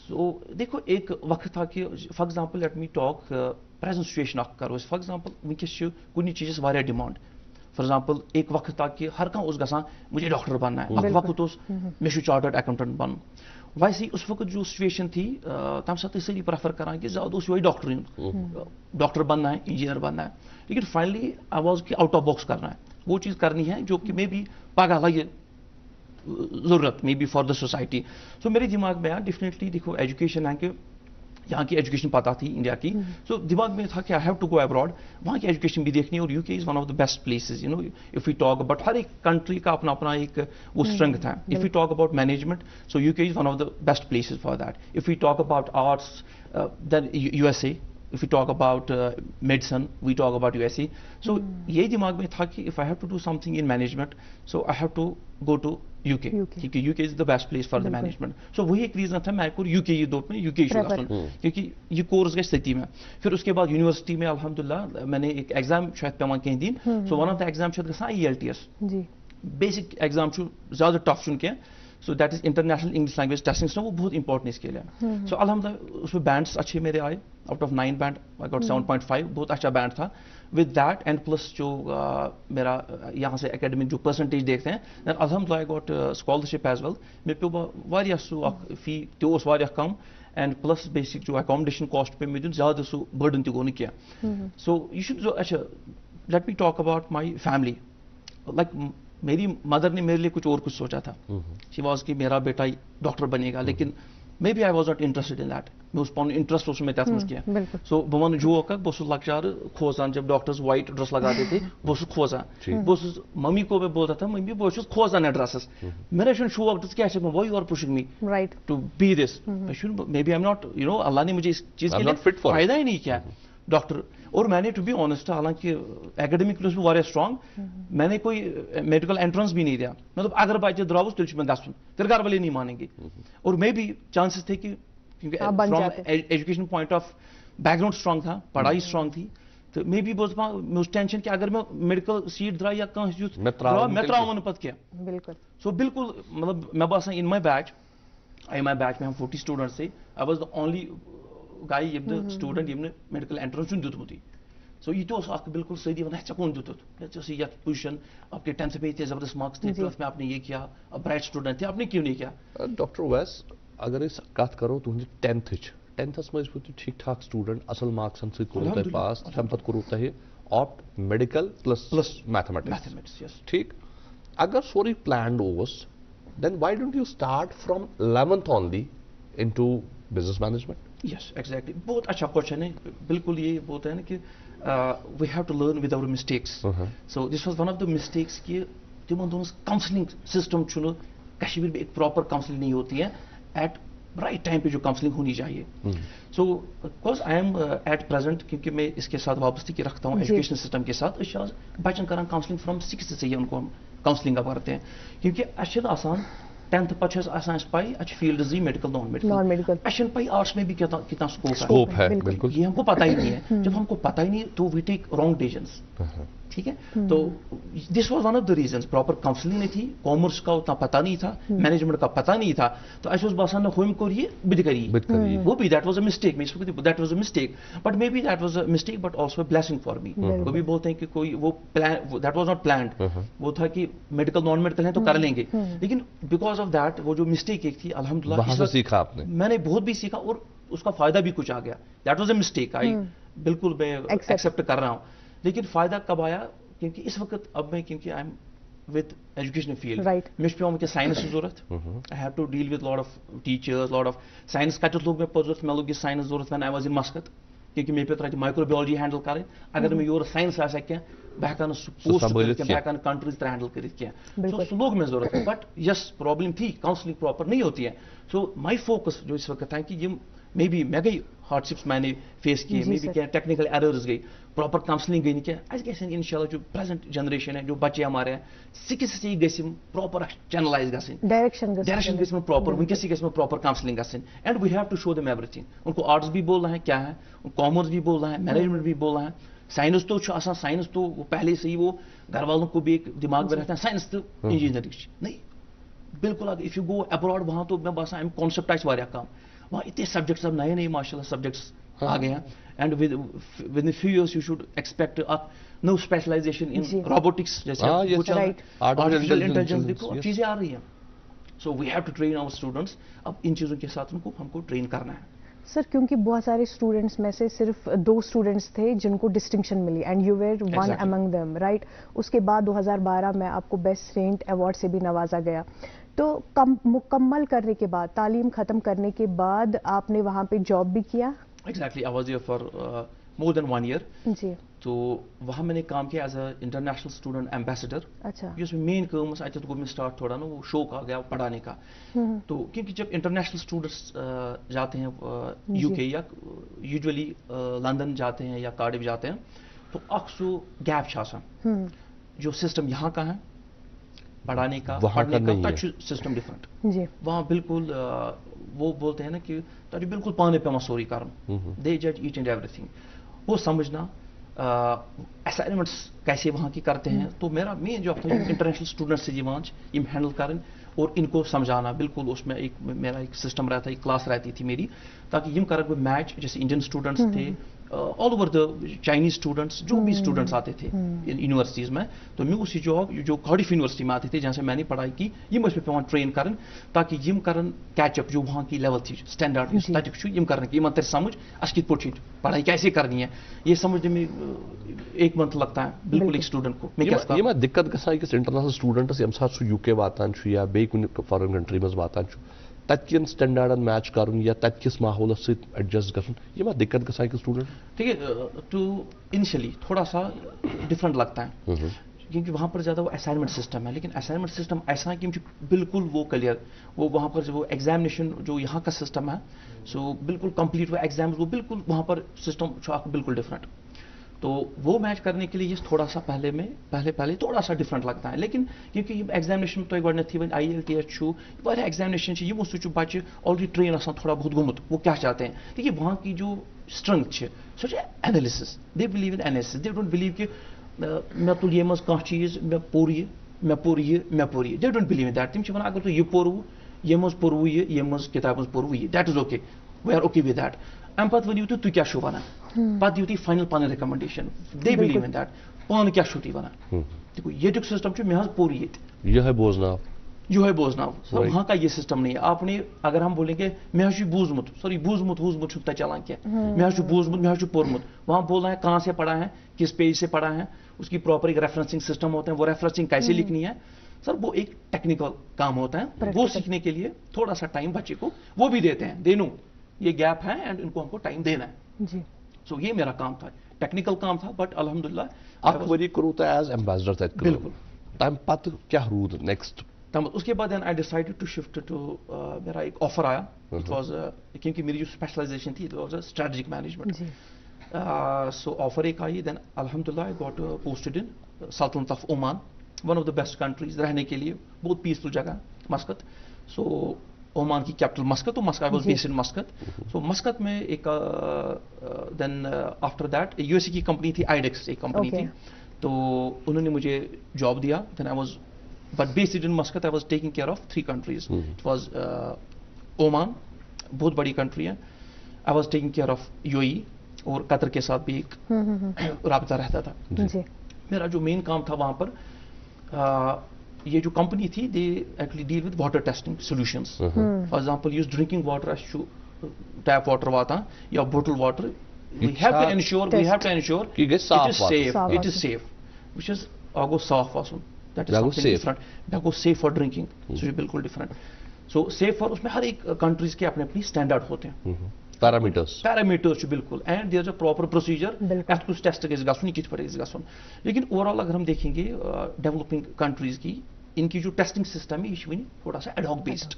So देखो एक वक्त था कि for example let me talk present situation अख करो फॉर एग्जांपल वंकस कुछ चीज़ वारिया डिमांड. फॉर एग्जांपल एक वक्त था कि हर कह उस गसान मुझे डॉक्टर बनना है, अख वक्त उस मे चार्टर्ड अकाउंटेंट बन. वैसे उस वक्त जो सिचुएशन थी तम साथ सारी प्रेफर करान कि ज्यादा उस वही डॉक्टर बनना है, इंजीनियर बनना है. लेकिन फाइनली आवाज की आउट ऑफ बॉक्स करना है, वो चीज़ करनी है जो कि मे बी पगा लगे जरूरत may be for the society. So मेरे दिमाग में यार डेफिनेटली देखो एजुकेशन है कि यहाँ की एजुकेशन पता थी इंडिया की. सो दिमाग में था कि I have to go abroad, वहाँ की एजुकेशन भी देखनी है. और UK is one of the best places you know if you talk about हर एक कंट्री का अपना अपना एक वो स्ट्रेंथ है. If you talk about management so UK is one of the best places for that. If you talk about arts then USA. If we talk about medicine, we talk about USA. So ये दिमाग में था कि if I have to do something in management, so I have to go to UK. क्योंकि UK is the best place for the management. So वही एक reason था मैं को UK ये दो में UK क्योंकि ये कोर्स गए स्थिति में. फिर उसके बाद यूनिवर्सिटी में अल्हम्दुलिल्लाह मैंने एक एग्जाम शायद पेमा कहीं दिन. So one of the exam शायद गसा IELTS. बेसिक एग्जाम छो ज्यादा टफ चुन के. So that is international English language testing वो बहुत इंपॉर्टेंट इसके लिए. सो अल्हम्दुलिल्लाह उसमें बैंड्स अच्छे मेरे आए. Out of 9 band I got 7.5, बहुत अच्छा बैंड था. विद दैट एंड प्लस जो मेरा यहाँ से एकेडमिक जो परसेंटेज देखते हैं दैन अल्हम्दुलिल्लाह I got scholarship as well. मे पे वारिया सो फी तो वारिया कम एंड प्लस बेसिक जो अकोमोडेशन कॉस्ट पे मे ज्यादा सो बर्डन तो गो नहीं किया. सो यू शुड जो अच्छा late me talk about my family. Like मेरी मदर ने मेरे लिए कुछ और कुछ सोचा था. शी वाज कि मेरा बेटा डॉक्टर बनेगा, लेकिन may be I was not interested in that. मैं उस पॉइंट इंटरेस्ट उसमें तथ मज किया. सो बह वन जो बस लक्चार खोजान जब डॉक्टर्स व्हाइट ड्रेस लगाते थे बस खोजान बस मम्मी को मैं बोलता था मम्मी बस खोजान ड्रेसेस. मेरा शौक क्या वही और pushing me to be this. May B I am not you know अल्लाह ने मुझे इस चीज के लिए फायदा ही नहीं किया डॉक्टर. और मैंने टू बी ऑनेस्ट हालांकि एकेडमिक में वारिया स्ट्रांग मैंने कोई मेडिकल एंट्रेंस भी नहीं दिया. मतलब अगर बच्चे द्रावस तेल मैं गसन फिर घर वाले नहीं मानेंगे. और मे भी चांसेस थे कि क्योंकि from education point of background strong था, पढ़ाई स्ट्रांग थी, तो मे भी मैं उस टेंशन कि अगर मैं मेडिकल सीट द्रा या कह मैं त्रावन पत क्या. सो बिल्कुल मतलब मैं बस इन माई बैच में हम 40 स्टूडेंट्स थे. I was the only guy ये स्टूडेंट ये मेडिकल एंट्रेंस दुतमुत. सो ये बिल्कुल सही वन कौन दुत ये पोजिशन आपके 10th पे थे जबरदस्त मार्क्स थे 12th में आपने ये किया, ब्राइट स्टूडेंट थे, आपने क्यों नहीं किया? डॉक्टर वैस अगर कत करो तुहद 10th मज ठीक ठाक स्टूडेंट असल मार्क्सन सो पास तम पे करूँ ऑप्ट मेडिकल प्लस मैथमेटिक्स. ठीक अगर sorry plan then why don't you start from 11th only into business management? Yes, exactly. बहुत अच्छा क्वेश्चन है. बिल्कुल ये बोलते हैं ना कि we have to learn with our mistakes. So this was one of the mistakes कि तिमन दोनों काउंसलिंग सिस्टम चुनो कश्मीर में एक प्रॉपर काउंसलिंग नहीं होती है एट राइट टाइम पे जो काउंसलिंग होनी चाहिए. So because I am at present क्योंकि मैं इसके साथ वाबस्ती रखता हूँ एजुकेशन सिस्टम के साथ. बच्चन करान काउंसलिंग फ्रॉम 6th से ही उनको हम काउंसलिंग करते हैं क्योंकि अच्छे आसान 10th पे पाई अच्छे फील्ड जी मेडिकल नॉन मेडिकल अच्छे पाई आर्ट्स में भी कितना स्कोप है. बिल्कुल ये हमको पता ही नहीं है. जब हमको पता ही नहीं तो वी टेक रॉन्ग डिसीजंस. ठीक है. तो this was one of the reasons. Proper counselling नहीं थी, कॉमर्स का उतना पता नहीं था, मैनेजमेंट का पता नहीं था. तो ऐसे बासान होम करिए बिद करिए वो भी that was a mistake. That was a mistake but may be that was a mistake but also a blessing for me. वो भी बोलते हैं कि कोई वो plan that was not planned. वो था कि मेडिकल नॉन मेडिकल है तो कर लेंगे, लेकिन बिकॉज ऑफ दैट वो जो मिस्टेक एक थी अल्हम्दुलिल्लाह सीखा आपने. मैंने बहुत भी सीखा और اس کا فائدہ بھی کچھ آ گیا. That was a mistake. I بالکل میں ایکسیپٹ کر رہا ہوں, لیکن فائدہ کب آیا کیونکہ اس وقت اب میں کیونکہ I am with education field. Right. مجھ پہ وہاں سائنس کی ضرورت. I have to deal with lot of teachers, lot of science کا لوگ میں ضرورت, میں لوگ یہ سائنس ضرورت when I was in Muscat کیونکہ میں پہ ترا مائکرو بیولوجی ہینڈل کریں. اگر میں یور سائنس آسا کینٛہہ بہٕ ہٮ۪کہٕ نہٕ سُہ پوسٹ کٔرِتھ کینٛہہ, بہٕ ہٮ۪کہٕ نہٕ کنٹریز ترٛےٚ ہینڈل کٔرِتھ کینٛہہ. سُہ لوگ میں ضرورت. بٹ یس پرابلم تھی کاؤنسلنگ پراپر نہیں ہوتی ہے. سو مائی فوکس جو اس وقت ہے کہ یہ مے بی میں گئی ہارڈ شپس میں نے فیس کیے, مے بی کیا ٹیکنیکل ایررز گئی, پراپر کاؤنسلنگ گئی نہیں کیا. اَسہِ گژھن ان شاء اللہ جو پریزنٹ جنریشن ہے جو بچے ہمارے ہیں سکس سے گژھِ پراپر چینلائز گژھن, ڈائریکشن گژھِ پراپر ونکس گژھِ پراپر کاؤنسلنگ گژھن. And we have to show them everything. ان کو آرٹس بھی بولنا ہے کیا ہے, کامرس بھی بولنا ہے, مینجمنٹ بھی بولنا ہے. سائنس تو آسان, سائنس تو وہ پہلے سے ہی وہ گھر والوں کو بھی ایک دماغ میں رہتا ہے سائنس تو انجینئرنگ نہیں بالکل. اف یو گو ابراڈ وہاں تو میں باسان ایم کانسیپٹ آسہِ واریاہ کم. وہاں اتنے سبجیکٹس اب نئے نئے ماشاء اللہ سبجیکٹس آ گئے ہیں. And with in few years you should expect اکھ نو اسپیشلائزیشن ان روبوٹکس جیسے آرٹیفیشیل انٹیلیجنس. دیکھو چیزیں آ رہی ہیں. So we have to train our students. اب ان چیزوں کے ساتھ ان کو ہم کو ٹرین کرنا ہے. سر کیونکہ بہت سارے اسٹوڈنٹس میں سے صرف 2 اسٹوڈنٹس تھے جن کو ڈسٹنکشن ملی and you were one among them, right. اس کے بعد 2012 میں آپ کو بیسٹ اسٹوڈنٹ ایوارڈ سے بھی نوازا گیا. تو مکمل کرنے کے بعد, تعلیم ختم کرنے کے بعد آپ نے وہاں پہ جاب بھی کیا؟ Exactly, I was here for more than 1 year. جی. تو وہاں میں نے کام کیا as a international student ambassador. اچھا. یس میں مین کام اتھ گو میں اسٹارٹ تھوڑا نا وہ شوق آ گیا پڑھانے کا. تو کیونکہ جب انٹرنیشنل اسٹوڈنٹس جاتے ہیں UK یا یوزلی لندن جاتے ہیں یا کارڈف جاتے ہیں تو اکھ سو گیپ چھ آسان. جو سسٹم یہاں کا ہے پڑھانے کا پڑھنے کا تک سسٹم ڈفرنٹ. جی. وہاں بالکل وہ بولتے ہیں نا کہ تجھے بالکل پانے پہ سوری کرن. دے جج ایچ اینڈ ایوری تھنگ. وہ سمجھنا اسائنمنٹس کیسے وہاں کی کرتے ہیں. تو میرا مین جو انٹرنیشنل اسٹوڈنٹ سے یہ ہینڈل کریں اور ان کو سمجھانا. بالکل اس میں ایک میرا ایک سسٹم رہتا ہے, ایک کلاس رہتی تھی میری تاکہ یہ کریں کوئی میچ جیسے انڈین اسٹوڈنٹس تھے all over the Chinese students جو بھی اسٹوڈنٹس آتے تھے یونیورسٹیز میں. تو میں اسی جو کارڈف یونیورسٹی میں آتے تھے جہاں سے میں نے پڑھائی کی یہ اس پہ پیوان ٹرین کریں تاکہ یہ کرن کیچ اپ جو وہاں کی لیول تھی اسٹینڈارڈ تک یہ کرنے کی تر سمجھ اس کت پہ پڑھائی کیسے کرنی ہے. یہ سمجھنے میں 1 month لگتا ہے بالکل ایک اسٹوڈنٹ کو. یہ دقت گژھان أکِس انٹرنیشنل اسٹوڈنٹس ییٚمہِ ساتہٕ سُہ UK واتان چھُ یا بیٚیہِ کُنہِ فارن کنٹری منٛز واتان چھُ تَتہِ کٮ۪ن سٹینڈارڈن میچ کرُن یا تَتہِ کِس ماحولس سۭتۍ ایڈجسٹ گژھُن یہ ما دقت گژھان أکِس اسٹوڈنٹ. ٹھیک ہے. ٹو انیشلی تھوڑا سا ڈفرنٹ لگتا ہے کیونکہ وہاں پر زیادہ وہ اسائنمنٹ سسٹم ہے. لیکن اسائنمنٹ سسٹم ایسا ہے کہ بالکل وہ کلیئر وہ وہاں پر وہ ایگزامنیشن جو یہاں کا سسٹم ہے سو بالکل کمپلیٹ وہ ایگزام وہ بالکل وہاں پر سسٹم بالکل ڈفرنٹ. تو وہ میچ کرنے کے لیے یہ تھوڑا سا پہلے تھوڑا سا ڈفرنٹ لگتا ہے. لیکن کیونکہ ایگزامنیشن تو گۄڈنیتھٕے وۄنۍ IELTS چھُ واریاہ ایگزامنیشن چھِ یِمو سۭتۍ چھُ بچہِ آلریڈی ٹرین آسان تھوڑا بہت گوٚمُت وہ کیا چاہتے ہیں. دیکھیے وہاں کی جو اسٹرنگتھ چھِ سۄ چھِ analysis. They believe in analysis. They don't believe کہ مےٚ تُل ییٚمہِ منٛز کانٛہہ چیٖز مےٚ پوٚر یہِ. They don't believe in that. تِم چھِ وَنان اگر تُہۍ یہِ پوٚروٕ ییٚمہِ منٛز پوٚروٕ یہِ ییٚمہِ منٛز کِتابہِ منٛز پوٚروٕ یہِ that is okay we are okay with that. اَمہِ پَتہٕ ؤنِو تُہۍ کیٛاہ چھُو وَنان پَتہٕ دِیِو تُہۍ فاینل پَنٕنۍ recommendation. They believe in that. پانہٕ کیٛاہ چھُو تُہۍ وَنان. دیکھو ییٚتیُک سسٹم چھُ مےٚ حظ پوٚر ییٚتہِ یِہوے بوزناو. وہاں کا یہ سسٹم نہیں ہے. آپ نے اگر ہم بولیں کہ مےٚ حظ چھُ بوٗزمُت سوری بوٗزمُت چھُنہٕ تَتہِ چلان کینٛہہ. مےٚ حظ چھُ بوٗزمُت مےٚ حظ چھُ پوٚرمُت. وہاں بولنا ہے کہاں سے پڑھا ہے کس پیج سے پڑھا ہے اس کی پراپر ایک ریفرنسنگ سسٹم ہوتا ہے. وہ ریفرنسنگ کیسے لکھنی ہے سر وہ ایک ٹیکنیکل کام ہوتا ہے. وہ سیکھنے کے لیے تھوڑا سا ٹائم بچے کو وہ بھی دیتے ہیں. دینو یہ گیپ ہے اینڈ ان کو ہم کو ٹائم دینا ہے. جی. سو یہ میرا کام تھا ٹیکنیکل کام تھا بٹ الحمدللہ اکھ ؤری کوٚروٕ تۄہہِ ایز ایمبیسڈر تَتہِ. بالکل. تَمہِ پتہٕ کیٛاہ روٗد نیکسٹ. اس کے بعد I decided to shift to میرا ایک آفر آیا. اٹ واز کیونکہ میری جو اسپیشلائزیشن تھی it was strategic management. So offer ایک آئی دین الحمدللہ آئی گاٹ پوسٹڈ ان سلطنت of Oman one of the best countries رہنے کے لیے بہت پیسفل جگہ مسقط. سو عمان کی کیپٹل مسقط. تو Muscat I was based in Muscat. So Muscat میں ایک دین آفٹر دیٹ USA کی کمپنی تھی IDEX ایک کمپنی تھی. تو انہوں نے مجھے جاب دیا. دین I was but based in Muscat I was taking care of 3 countries. It was Oman بہت بڑی کنٹری ہے. I was taking care of UAE اور قطر کے ساتھ بھی ایک رابطہ رہتا تھا. میرا جو مین کام تھا وہاں پر یہ جو کمپنی تھی they actually deal with water testing solutions. For example use drinking water as to tap water वातान या bottled water, we have to ensure कि it is safe, which is ago safe asun, that is something different. Ago safe for drinking, so it बिल्कुल different. So safe for उसमें हर एक countries के अपने अपनी standard होते हैं, parameters बिल्कुल, and there is a proper procedure at कुछ test के गसुन किस पर गसुन. लेकिन overall अगर हम देखेंगे developing countries की इनकी जो टेस्टिंग सिस्टम है ये थोड़ा सा ad hoc based,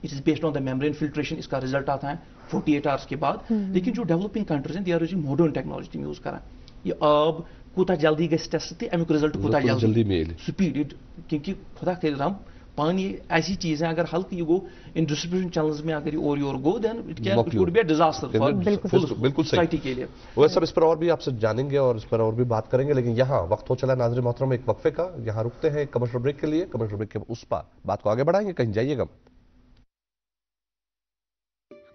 it is based on the membrane filtration, इसका रिजल्ट आता है 48 आवर्स के बाद. लेकिन जो डेवलपिंग कंट्रीज हैं they are using modern technology use करा, ये अब कोता जल्दी गए टेस्ट थे अमुक रिजल्ट कोता जल्दी मिले स्पीड, क्योंकि खुदा के राम पानी ऐसी चीज है अगर हल्की you go in distribution channels में अगर और go then it could be a disaster for बिल्कुल सोसाइटी के लिए. वो सब इस पर और भी आपसे जानेंगे और इस पर और भी बात करेंगे, लेकिन यहाँ वक्त हो चला नाज़रीन मोहतरम एक वक्फे का. यहाँ रुकते हैं कमर्शियल ब्रेक के लिए. कमर्शियल ब्रेक के उस पार बात को आगे बढ़ाएंगे, कहीं जाइएगा.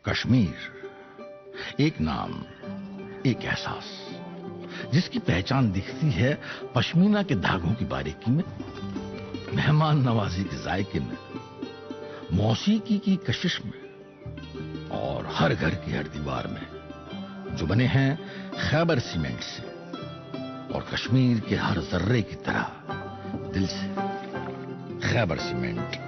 कश्मीर एक नाम, एक एहसास, जिसकी पहचान दिखती है पश्मीना के धागों की बारीकी में, मेहमान नवाजी के जायके में, मौसीकी की कशिश में और हर घर की हर दीवार में, जो बने हैं खैबर सीमेंट से और कश्मीर के हर जर्रे की तरह दिल से. खैबर सीमेंट.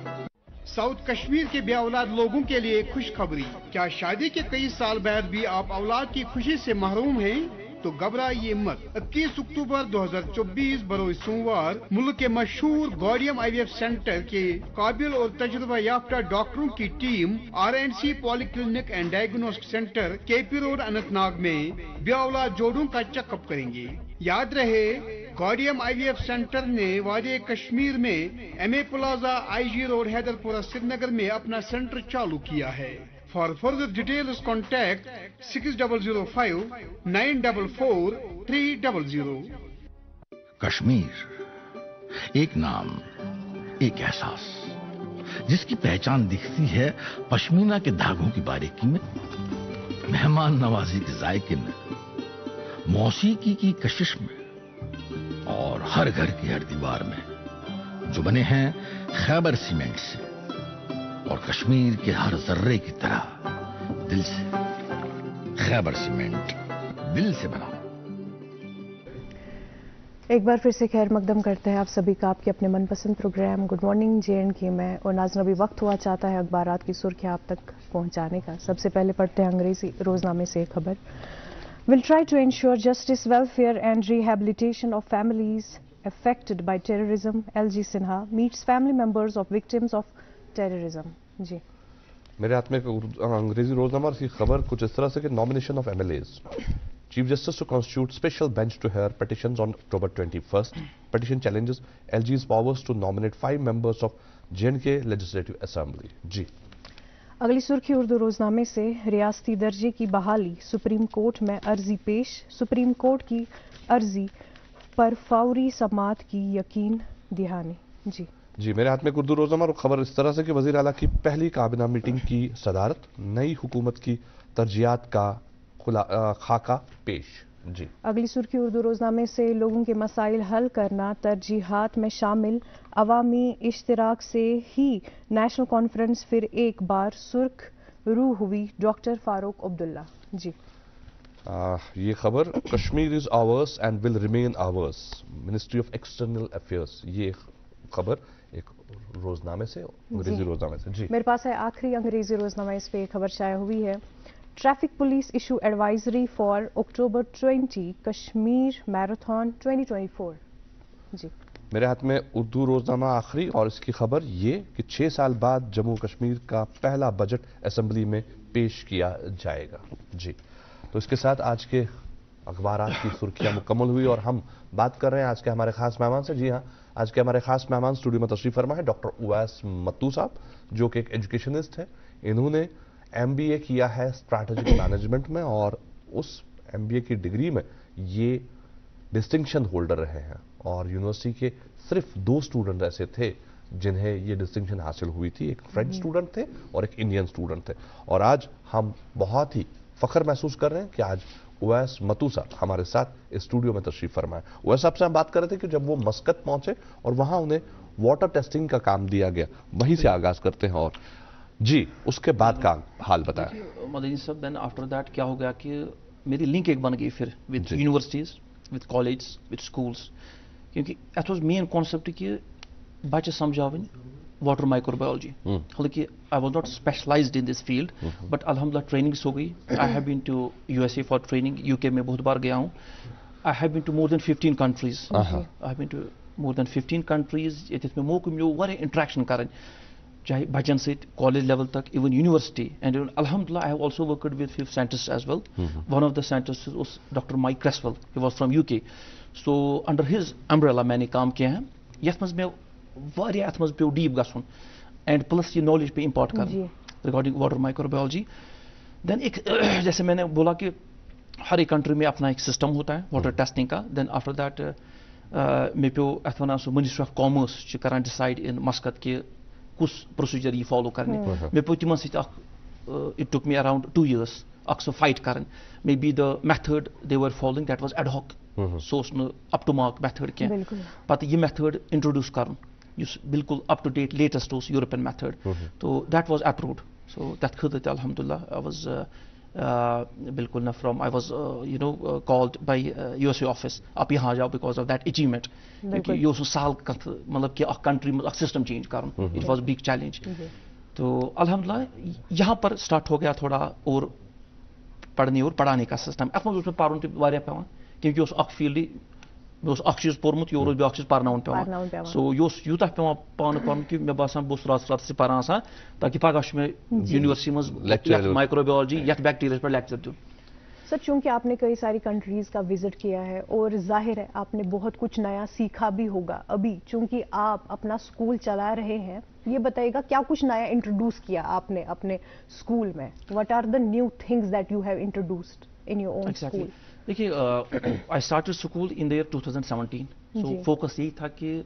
साउथ कश्मीर के बेऔलाद लोगों के लिए खुशखबरी. क्या शादी के कई साल बाद भी आप औलाद की खुशी से महरूम हैं? तो घबराइए मत. 21 अक्टूबर 2024 बरोज सोमवार मुल्क के मशहूर गॉर्डियम IVF सेंटर के काबिल और तजुर्बा याफ्ता डॉक्टरों की team RNC polyclinic and diagnostic centre KP road Anantnag में बेऔलाद जोड़ों का चेकअप करेंगे. याद रहे, गॉर्डियम IVF सेंटर ने वादी कश्मीर में MA plaza IG road Haiderpura Srinagar में अपना सेंटर चालू किया है. For further details, contact 6005 944 300. Kashmir एक नाम, एक एहसास, जिसकी पहचान दिखती है पश्मीना के धागों की बारीकी में, मेहमान नवाजी के जायके में, मौसीकी की कशिश में और हर घर की हर दीवार में, जो बने हैं खैबर सीमेंट से और कश्मीर के हर जर्रे की तरह दिल से. खैबर सीमेंट, दिल से बना. एक बार फिर से खैर मकदम करते हैं आप सभी का आपके अपने मनपसंद प्रोग्राम गुड मॉर्निंग JNK में. और नाज़रीन अभी वक्त हुआ चाहता है अखबारात की सुर्खियां आप तक पहुंचाने का. सबसे पहले पढ़ते हैं अंग्रेजी रोजनामे से एक खबर. Will try to ensure justice, welfare and rehabilitation of families affected by terrorism. LG Sinha meets family members of victims of terrorism. जी मेरे हाथ में अंग्रेजी रोजनामा की खबर कुछ इस तरह से कि nomination of MLAs. Chief Justice to constitute special bench to hear petitions on October 21st. Petition challenges LG's powers to nominate 5 members of JNK Legislative Assembly. जी अगली सुर्खी उर्दू रोजनामे से. रियासती दर्जे की बहाली, सुप्रीम कोर्ट में अर्जी पेश. सुप्रीम कोर्ट की अर्जी पर फौरी समाअत की यकीन दहानी. जी मेरे हाथ में उर्दू रोजनामा और खबर इस तरह से कि वजीर आला की पहली काबिना मीटिंग की सदारत, नई हुकूमत की तरजीहात का खाका पेश. जी अगली सुर्खी उर्दू रोजनामे से. लोगों के मसाइल हल करना तरजीहात में शामिल, अवामी इश्तिराक से ही नेशनल कॉन्फ्रेंस फिर एक बार सुर्ख रू हुई. डॉक्टर फारूक अब्दुल्ला. जी ये खबर Kashmir is ours and will remain hours, ministry of external affairs. ये खबर एक रोजनामे से, अंग्रेजी रोजनामे से. जी मेरे पास है आखिरी अंग्रेजी रोजनामा, इस पे खबर शाया हुई है. Traffic police issue advisory for October 20 Kashmir marathon 2024. जी मेरे हाथ में उर्दू रोजनामा आखिरी और इसकी खबर ये कि 6 साल बाद जम्मू कश्मीर का पहला बजट असेंबली में पेश किया जाएगा. जी तो इसके साथ आज के अखबारात की सुर्खियां मुकम्मल हुई और हम बात कर रहे हैं आज के हमारे खास मेहमान से. जी हाँ, आज के हमारे खास मेहमान स्टूडियो में तशरीफ फरमा है डॉक्टर उवैस मत्तू साहब, जो कि एक एजुकेशनिस्ट हैं. इन्होंने MBA किया है स्ट्रैटेजिक मैनेजमेंट में और उस MBA की डिग्री में ये डिस्टिंक्शन होल्डर रहे हैं. और यूनिवर्सिटी के सिर्फ 2 स्टूडेंट ऐसे थे जिन्हें ये डिस्टिंक्शन हासिल हुई थी. एक फ्रेंच स्टूडेंट थे और एक इंडियन स्टूडेंट थे. और आज हम बहुत ही फख्र महसूस कर रहे हैं कि आज उवैस मत्तू साहब हमारे साथ इस स्टूडियो में तशरीफ फरमाए. उवैस साहब से हम बात कर रहे थे कि जब वो मस्कत पहुंचे और वहां उन्हें वाटर टेस्टिंग का काम दिया गया, वहीं से आगाज करते हैं. और جی اس کے بعد کا حال بتائیں. مدنی صاحب دین آفٹر دیٹ کیا ہو گیا کہ میری لنک ایک بن گئی پھر with universities with college with schools, کیونکہ ات واز مین کانسیپٹ کہ بچہ سمجھاون واٹر مائکروبیولوجی. حالانکہ I was not specialised in this field but الحمد للہ ٹریننگس ہو گئی. I have been to USA for training, UK میں بہت بار گیا ہوں. I have been to more than 15 countries. I have been to more than 15 countries. یتھ میں موقع ملو واریاہ انٹریکشن کرن, چاہے بچن سۭتۍ کالج لیول تک, ایون یونیورسٹی. اینڈ الحمد للہ I have also worked with 5 scientist as well. One of the scientist was doctor Mike Creswell, he was from UK. So under his umbrella میں نے کام کیا ہے, یتھ منٛز مےٚ واریاہ اتھ منٛز پیو ڈیپ گژھُن اینڈ پلس یہ نالج پہ امپارٹ کرنا ریگارڈنگ واٹر مائکروبیولوجی. دین ایک جیسے میں نے بولا کہ ہر ایک کنٹری میں اپنا ایک سسٹم ہوتا ہے واٹر ٹیسٹنگ کا. دین آفٹر دیٹ مے پیو ات ونان سو منسٹری آف کامرس کران ڈسائڈ ان مسقط کہ کس پروسیجر یہ فالو کرنے. مے پیو تمن سۭتۍ اکھ it took me around 2 years اکھ سو فائٹ کرن. May be the method they were following that was ad hoc, سو اوس نہٕ اپ ٹو مارک میتھڈ کینٛہہ. پتہٕ یہ میتھڈ انٹروڈیوس کرُن یُس بالکل اپ ٹو ڈیٹ لیٹسٹ اوس یورپین میتھڈ. تو دیٹ واز اپروڈ. سو تتھ خٲطرٕ تہِ الحمد للہ آئی واز بالکل نہ from I was called by USA office آپ یہاں جاؤ بیکاز آف دیٹ اچیومنٹ. کیونکہ یہ اوس نہٕ سہل کتھ مطلب کہ اکھ کنٹری منٛز اکھ سسٹم چینج کرُن. It was big challenge. تو الحمد للہ یہاں پر اسٹارٹ ہو گیا تھوڑا اور پڑھنے اور پڑھانے کا سسٹم. اتھ منٛز اوس مےٚ پرُن تہِ واریاہ پیوان کیونکہ اوس اکھ فیلڈ مےٚ اوس اکھ چیٖز پوٚرمُت یورٕ اوس بیٛاکھ چیٖز پرناوُن پیوان. سو یہِ اوس یوٗتاہ پیوان پانہٕ پرُن کہِ مےٚ باسان بہٕ اوسُس راتس راتس تہِ پران آسان تاکہِ پگاہ چھُ مےٚ یونیورسٹی منٛز مائکروبیولوجی یتھ بیکٹیریاز پٮ۪ٹھ لیکچر دیُن. سر چونکہ آپ نے کئی ساری کنٹریز کا وزٹ کیا ہے اور ظاہر ہے آپ نے بہت کچھ نیا سیکھا بھی ہوگا. ابھی چونکہ آپ اپنا اسکول چلا رہے ہیں, یہ بتائیے گا کیا کچھ نیا انٹروڈیوس کیا آپ نے اپنے اسکول میں؟ What are the new things that you have introduced in your own school? دیکھیے I started school in the year 2017. So focus یہی تھا کہ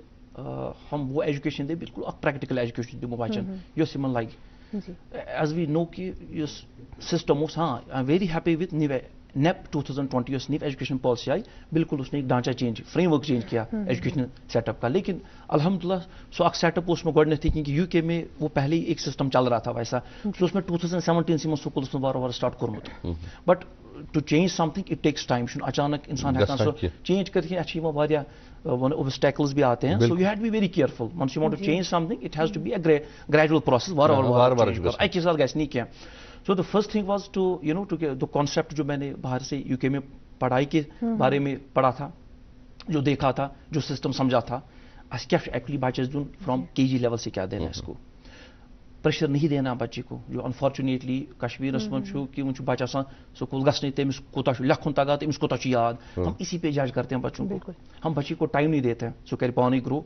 ہم وہ ایجوکیشن دیں بالکل اکھ پریکٹیکل ایجوکیشن دِمو بچن یۄس یِمن لگہِ. ایز وی نو کہ یُس سسٹم اوس, ہاں I am very happy with nap 2020 یۄس نیو ایجوکیشن پالسی آئی, بالکل اس نے ایک ڈھانچہ چینج فریم ورک چینج کیا ایجوکیشن سیٹ اپ کا. لیکن الحمد للہ سو اکھ سیٹ اپ اس میں گۄڈنیتھٕے کیونکہ UK میں وہ پہلے ہی ایک سسٹم چل رہا تھا ویسا. سو اس میں 2017 سی منٛز سکوٗلس منٛز وارٕ وارٕ سٹارٹ کوٚرمُت. But to change something it takes time. چھُنہٕ اچانک انسان ہیٚکان سُہ چینج کٔرِتھ کینٛہہ. اَتھ چھِ یِوان واریاہ obstacles بھی آتے ہیں. So you had be very careful. once you want to change something it has to be a gradual process. وارٕ اَکے ساتہٕ گژھِ نہٕ کینٛہہ. So the first thing was to the concept جو میں نے باہر سے UK میں پڑھائی کے بارے میں پڑھا تھا, جو دیکھا تھا, جو سسٹم سمجھا تھا, اَسہِ کیٛاہ چھُ ایکچولی بچس دیُن فرام KG لیول سے کیا دینا ہے اس کو. پریشر نہیں دینا بچے کو, جو انفارچونیٹلی کشمیرس منٛز چھُ کہ وۄنۍ چھُ بچہ آسان سکول گژھنٕے, تٔمِس کوٗتاہ چھُ لیکھُن تگان, تٔمِس کوٗتاہ چھُ یاد. ہم اسی پہ جج کرتے ہیں بچوں کو, ہم بچے کو ٹائم نہیں دیتے ہیں سو کرِ پانے گرو.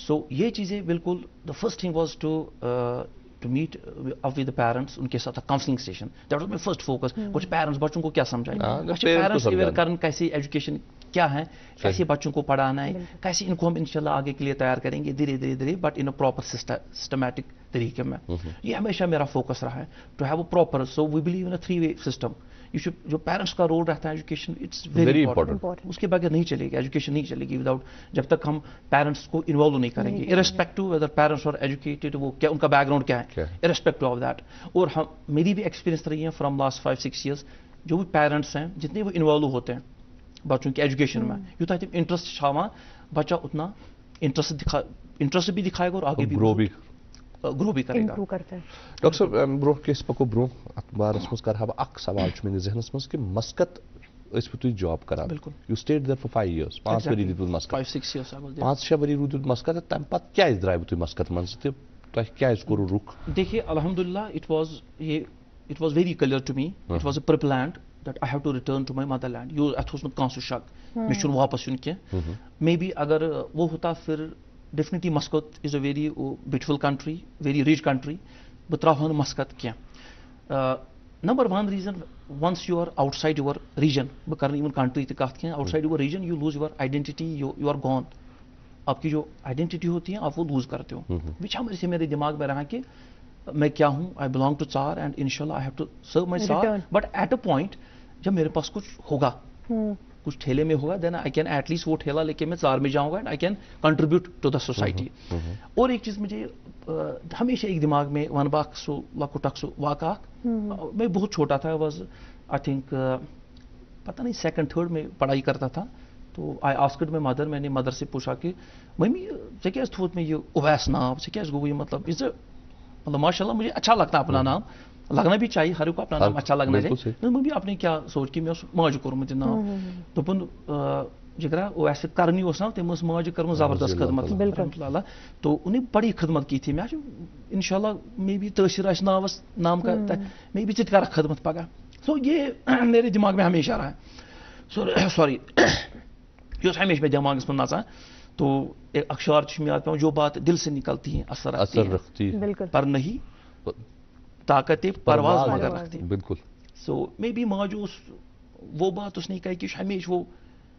سو یہ چیزیں بالکل the first thing was to meet up with the parents, ان کے ساتھ counselling session. That was my first focus. کچھ پیرنٹس بچوں کو کیا سمجھائیں, پیرنٹس اویئر کرن کیسے ایجوکیشن کیا ہے, کیسے بچوں کو پڑھانا ہے, کیسے ان کو ہم انشاءاللہ آگے کے لیے تیار کریں گے دھیرے دھیرے دھیرے, but in a proper systematic طریقے میں. یہ ہمیشہ میرا فوکس رہا ہے to have a proper. So we believe in a 3-way system. جو پیرنٹس کا رول رہتا ہے ایجوکیشن, اٹس ویری امپورٹنٹ. اس کے بغیر نہیں چلے گی ایجوکیشن, نہیں چلے گی وداؤٹ, جب تک ہم پیرنٹس کو انوالو نہیں کریں گے, irrespective whether parents are educated, وہ کیا ان کا بیک گراؤنڈ کیا ہے, ارسپیکٹو آف دیٹ. اور میری بھی ایکسپیرینس رہی ہے فرام لاسٹ 5-6 years. جو بھی پیرنٹس ہیں جتنے وہ انوالو ہوتے ہیں بچوں کی ایجوکیشن میں, یوتھا تم انٹرسٹ چھاوان, بچہ اتنا انٹرسٹ بھی دکھائے گا اور آگے بھی گرو بھی کرے گا. ڈاکٹر صاحب برو کیس پکو برو ات بارس مز کرہا بہ اکھ سوال چھ میٲنِس ذہنس مز کہ مسقط ٲسوٕ تُہۍ جاب کران. بالکل. You stayed there for 5 years, 5 ؤری روٗدوٕ مسقط. 5-6 years 5-6 ؤری روٗدوٕ مسقط. تمہِ پتہٕ کیازِ درٛایوٕ تُہۍ مسقط منٛز تہٕ تۄہہِ کیازِ کوٚروٕ رُخ؟ دیکھیے الحمدللہ it was very clear to me. It was a preplanned that I have to return to my motherland. اتھ اوس نہٕ کانٛہہ سُہ شک مےٚ چھُنہٕ واپس یُن کینٛہہ. مے بی اگر وہ ہوتا پھر definitely Muscat is a very beautiful country, very rich country. بہٕ ترٛاوہا نہٕ مسقط کینٛہہ. Number 1 reason, once you are outside your region, بہٕ کرٕ نہٕ ایون کنٹری تہِ کتھ کینٛہہ, outside your region you lose your identity, you are gone. آپ کی جو آئیڈینٹی ہوتی ہے آپ وہ لوز کرتے ہو, وچ ہمیشہ میرے دماغ میں رہا کہ میں کیا ہوں, آئی بلانگ ٹو ژار اینڈ انشاءاللہ I have to serve my ژار. بٹ ایٹ اے پوائنٹ جب میرے پاس کچھ ہوگا कुछ ठेले में होगा, देन आई कैन एटलीस्ट वो ठेला लेके मैं जार में जाऊंगा and I can contribute to the society. और एक चीज़ मुझे हमेशा एक दिमाग में वन बाक सो लकुट सो वाका, मैं बहुत छोटा था, वॉज आई थिंक पता नहीं 2nd 3rd में पढ़ाई करता था. तो आई आस्क्ड माई मदर, मैंने मदर से पूछा कि मम्मी चे क्या थोत में ये उवैस नाम चे क्या गो, ये मतलब मतलब माशाल्लाह मुझे अच्छा लगता अपना नाम, लगना भी चाहिए, हर को अपना नाम अच्छा लगना चाहिए. तो मम्मी आपने क्या सोच कि मैं माज कोर्मुत नाम, दोपन जगरा वैसे करनी ना तम माज कर्म जबरदस्त खदमत, तो उन्हें बड़ी खदमत की थी. मैं इंशाल्लाह मे भी तहसीर नावस नाम का मे भी कर खदमत पगह. सो ये मेरे दिमाग में हमेशा रहा है. सॉरी जो हमेशा मेरे दिमाग में नाचा. तो एक अक्षर याद पे, जो बात दिल से निकलती है असर रखती है, पर नहीं ताकत परवाज मगर रखती है. बिल्कुल. सो मे बी माँ जो वो बात उसने कही कि हमेशा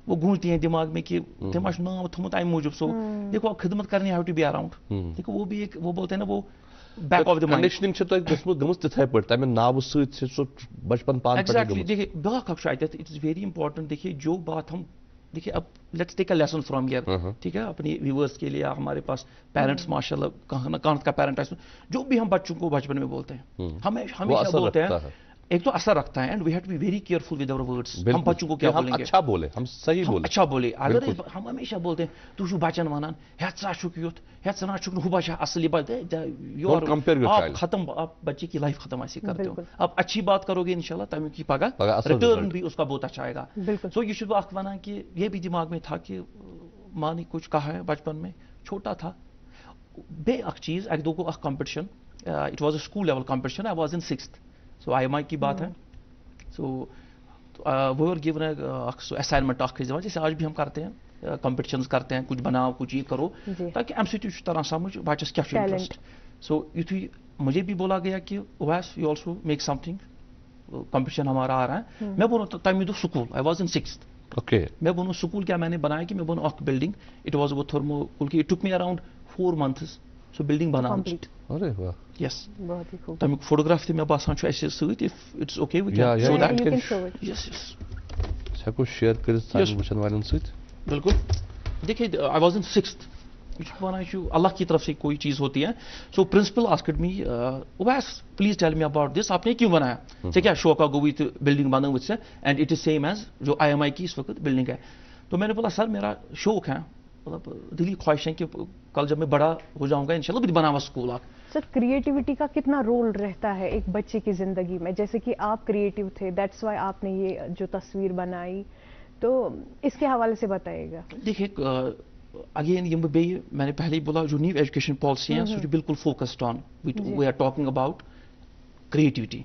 वो गूंजती है दिमाग में कि तम नाम थोमुत अमि मूजूब. सो देखो खिदमत करनी, हैव टू बी अराउंड. देखो वो भी एक वो बोलते हैं ना, वो back of the mind conditioning छ तो गमस तिथै पड़ तमे नाव सहित सो बचपन पान पड़. एग्जैक्टली. देखिए बाक अक्ष आयत, इट इज वेरी इंपॉर्टेंट. देखिए जो बात हम देखिए, अब let's take a lesson from here, ठीक है, अपनी व्यूअर्स के लिए. हमारे पास पेरेंट्स माशाल्लाह कहाँ का पेरेंट है, जो भी हम बच्चों को बचपन में बोलते हैं, हमेशा बोलते हैं, एक तो असर रखता है. And we have to be very careful with our words. हम बच्चों को क्या बोलेंगे, अच्छा बोले, हम सही बोले, अच्छा बोले. अगर हम हमेशा बोलते हैं तू छु बचन वनान हेत्सा छुक युत हेत्सा छुक हु बचा असली बात है, आप खत्म, आप बच्चे की लाइफ खत्म ऐसे करते हो. आप अच्छी बात करोगे इंशाल्लाह तभी की पगा रिटर्न भी उसका बहुत अच्छा आएगा. सो ये शुभ अख वना कि ये भी दिमाग में था कि माँ ने कुछ कहा है बचपन में, छोटा था. बे अख चीज एक दो को अख competition, it was a school level competition. I was in 6th. So IMI की बात है. सो वो और गिवन असाइनमेंट अख जैसे आज भी हम करते हैं, कंपटीशंस करते हैं, कुछ बनाओ कुछ ये करो, ताकि MCQ तरह समझ बच्चस क्या इंटरेस्ट. सो युथी मुझे भी बोला गया कि वैस you also make something, competition हमारा आ रहा है. मैं बोलूँ तमी दो school, I was in 6th. Okay. मैं बोलूँ स्कूल क्या मैंने बनाया कि मैं बोलूँ अख बिल्डिंग, इट वॉज वो थर्मोकोल की, it took me around 4 months. So building बना. अरे वाह. यस. बहुत ही खूब. तमिक फोटोग्राफ थी मैं बासान छु ऐसे सहित, if it's okay we can show that. Yes yes. सको शेयर कर साइन वचन वालन सहित. बिल्कुल. देखिए आई वाज इन 6th. बनाई छु अल्लाह की तरफ से कोई चीज होती है. So principal asked me, was please tell me about this, आपने क्यों बनाया. ठीक है, शो का गो विथ बिल्डिंग बना विद से, and it is same as जो IMI की इस वक्त बिल्डिंग है. तो मैंने बोला सर मेरा शौक है, मतलब दिली ख्वाहिश है कि कल जब मैं बड़ा हो जाऊंगा इंशाल्लाह भी बनावा स्कूल. आप सर क्रिएटिविटी का कितना रोल रहता है एक बच्चे की जिंदगी में, जैसे कि आप क्रिएटिव थे, दैट्स व्हाई आपने ये जो तस्वीर बनाई, तो इसके हवाले से बताइएगा. देखिए अगेन ये मैंने पहले ही बोला, जो न्यू एजुकेशन पॉलिसी है सो बिल्कुल focused on, we are talking about creativity,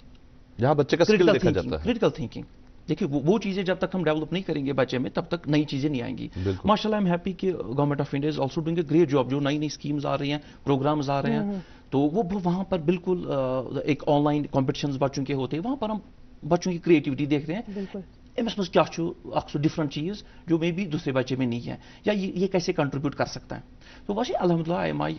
जहां बच्चे का स्किल देखा जाता है, क्रिटिकल थिंकिंग. देखिए वो चीजें जब तक हम डेवलप नहीं करेंगे बच्चे में, तब तक नई चीजें नहीं आएंगी. माशाल्लाह आई एम हैप्पी कि government of India is also doing a great job. जो नई नई स्कीम्स आ रही हैं, प्रोग्राम्स आ रहे हैं, तो वो वहां पर बिल्कुल एक ऑनलाइन कॉम्पिटिशन्स बच्चों के होते हैं, वहां पर हम बच्चों की क्रिएटिविटी देखते हैं. एमएस में क्या अक्सर डिफरेंट चीज जो मे भी दूसरे बच्चे में नहीं है, या ये कैसे कंट्रीब्यूट कर सकता है. तो वैसे अल्हम्दुलिल्लाह IMI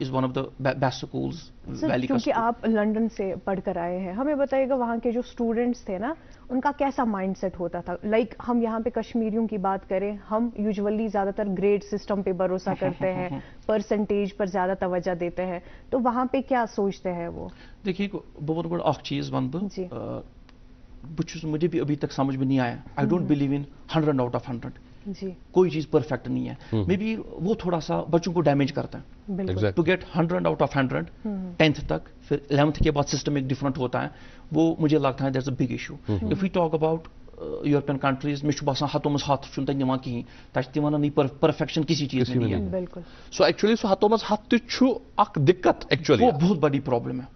is one of the best schools valley का. क्योंकि आप लंदन से पढ़कर आए हैं, हमें बताइएगा वहाँ के जो स्टूडेंट्स थे ना, उनका कैसा माइंडसेट होता था. लाइक हम यहाँ पे कश्मीरियों की बात करें, हम यूजुअली ज्यादातर ग्रेड सिस्टम पे भरोसा करते हैं, परसेंटेज पर ज्यादा तवज्जो देते हैं, तो वहाँ पे क्या सोचते हैं वो. देखिए बहुत बड़ा अख चीज वन मुझे भी अभी तक समझ में नहीं आया. I don't believe in 100 out of 100. जी. कोई चीज परफेक्ट नहीं है. मे बी वो थोड़ा सा बच्चों को डैमेज करता है. To get 100 out of 100 10th तक, फिर 11th के बाद सिस्टम एक डिफरेंट होता है, वो मुझे लगता है that's a big issue. If we talk about European countries में बसान हतों मज हथ चुन तक निवान कहीं तम वन परफेक्शन किसी चीज में नहीं है. सो एक्चुअली सो हतों मज हथ दिक्कत एक्चुअली वो बहुत बड़ी प्रॉब्लम है.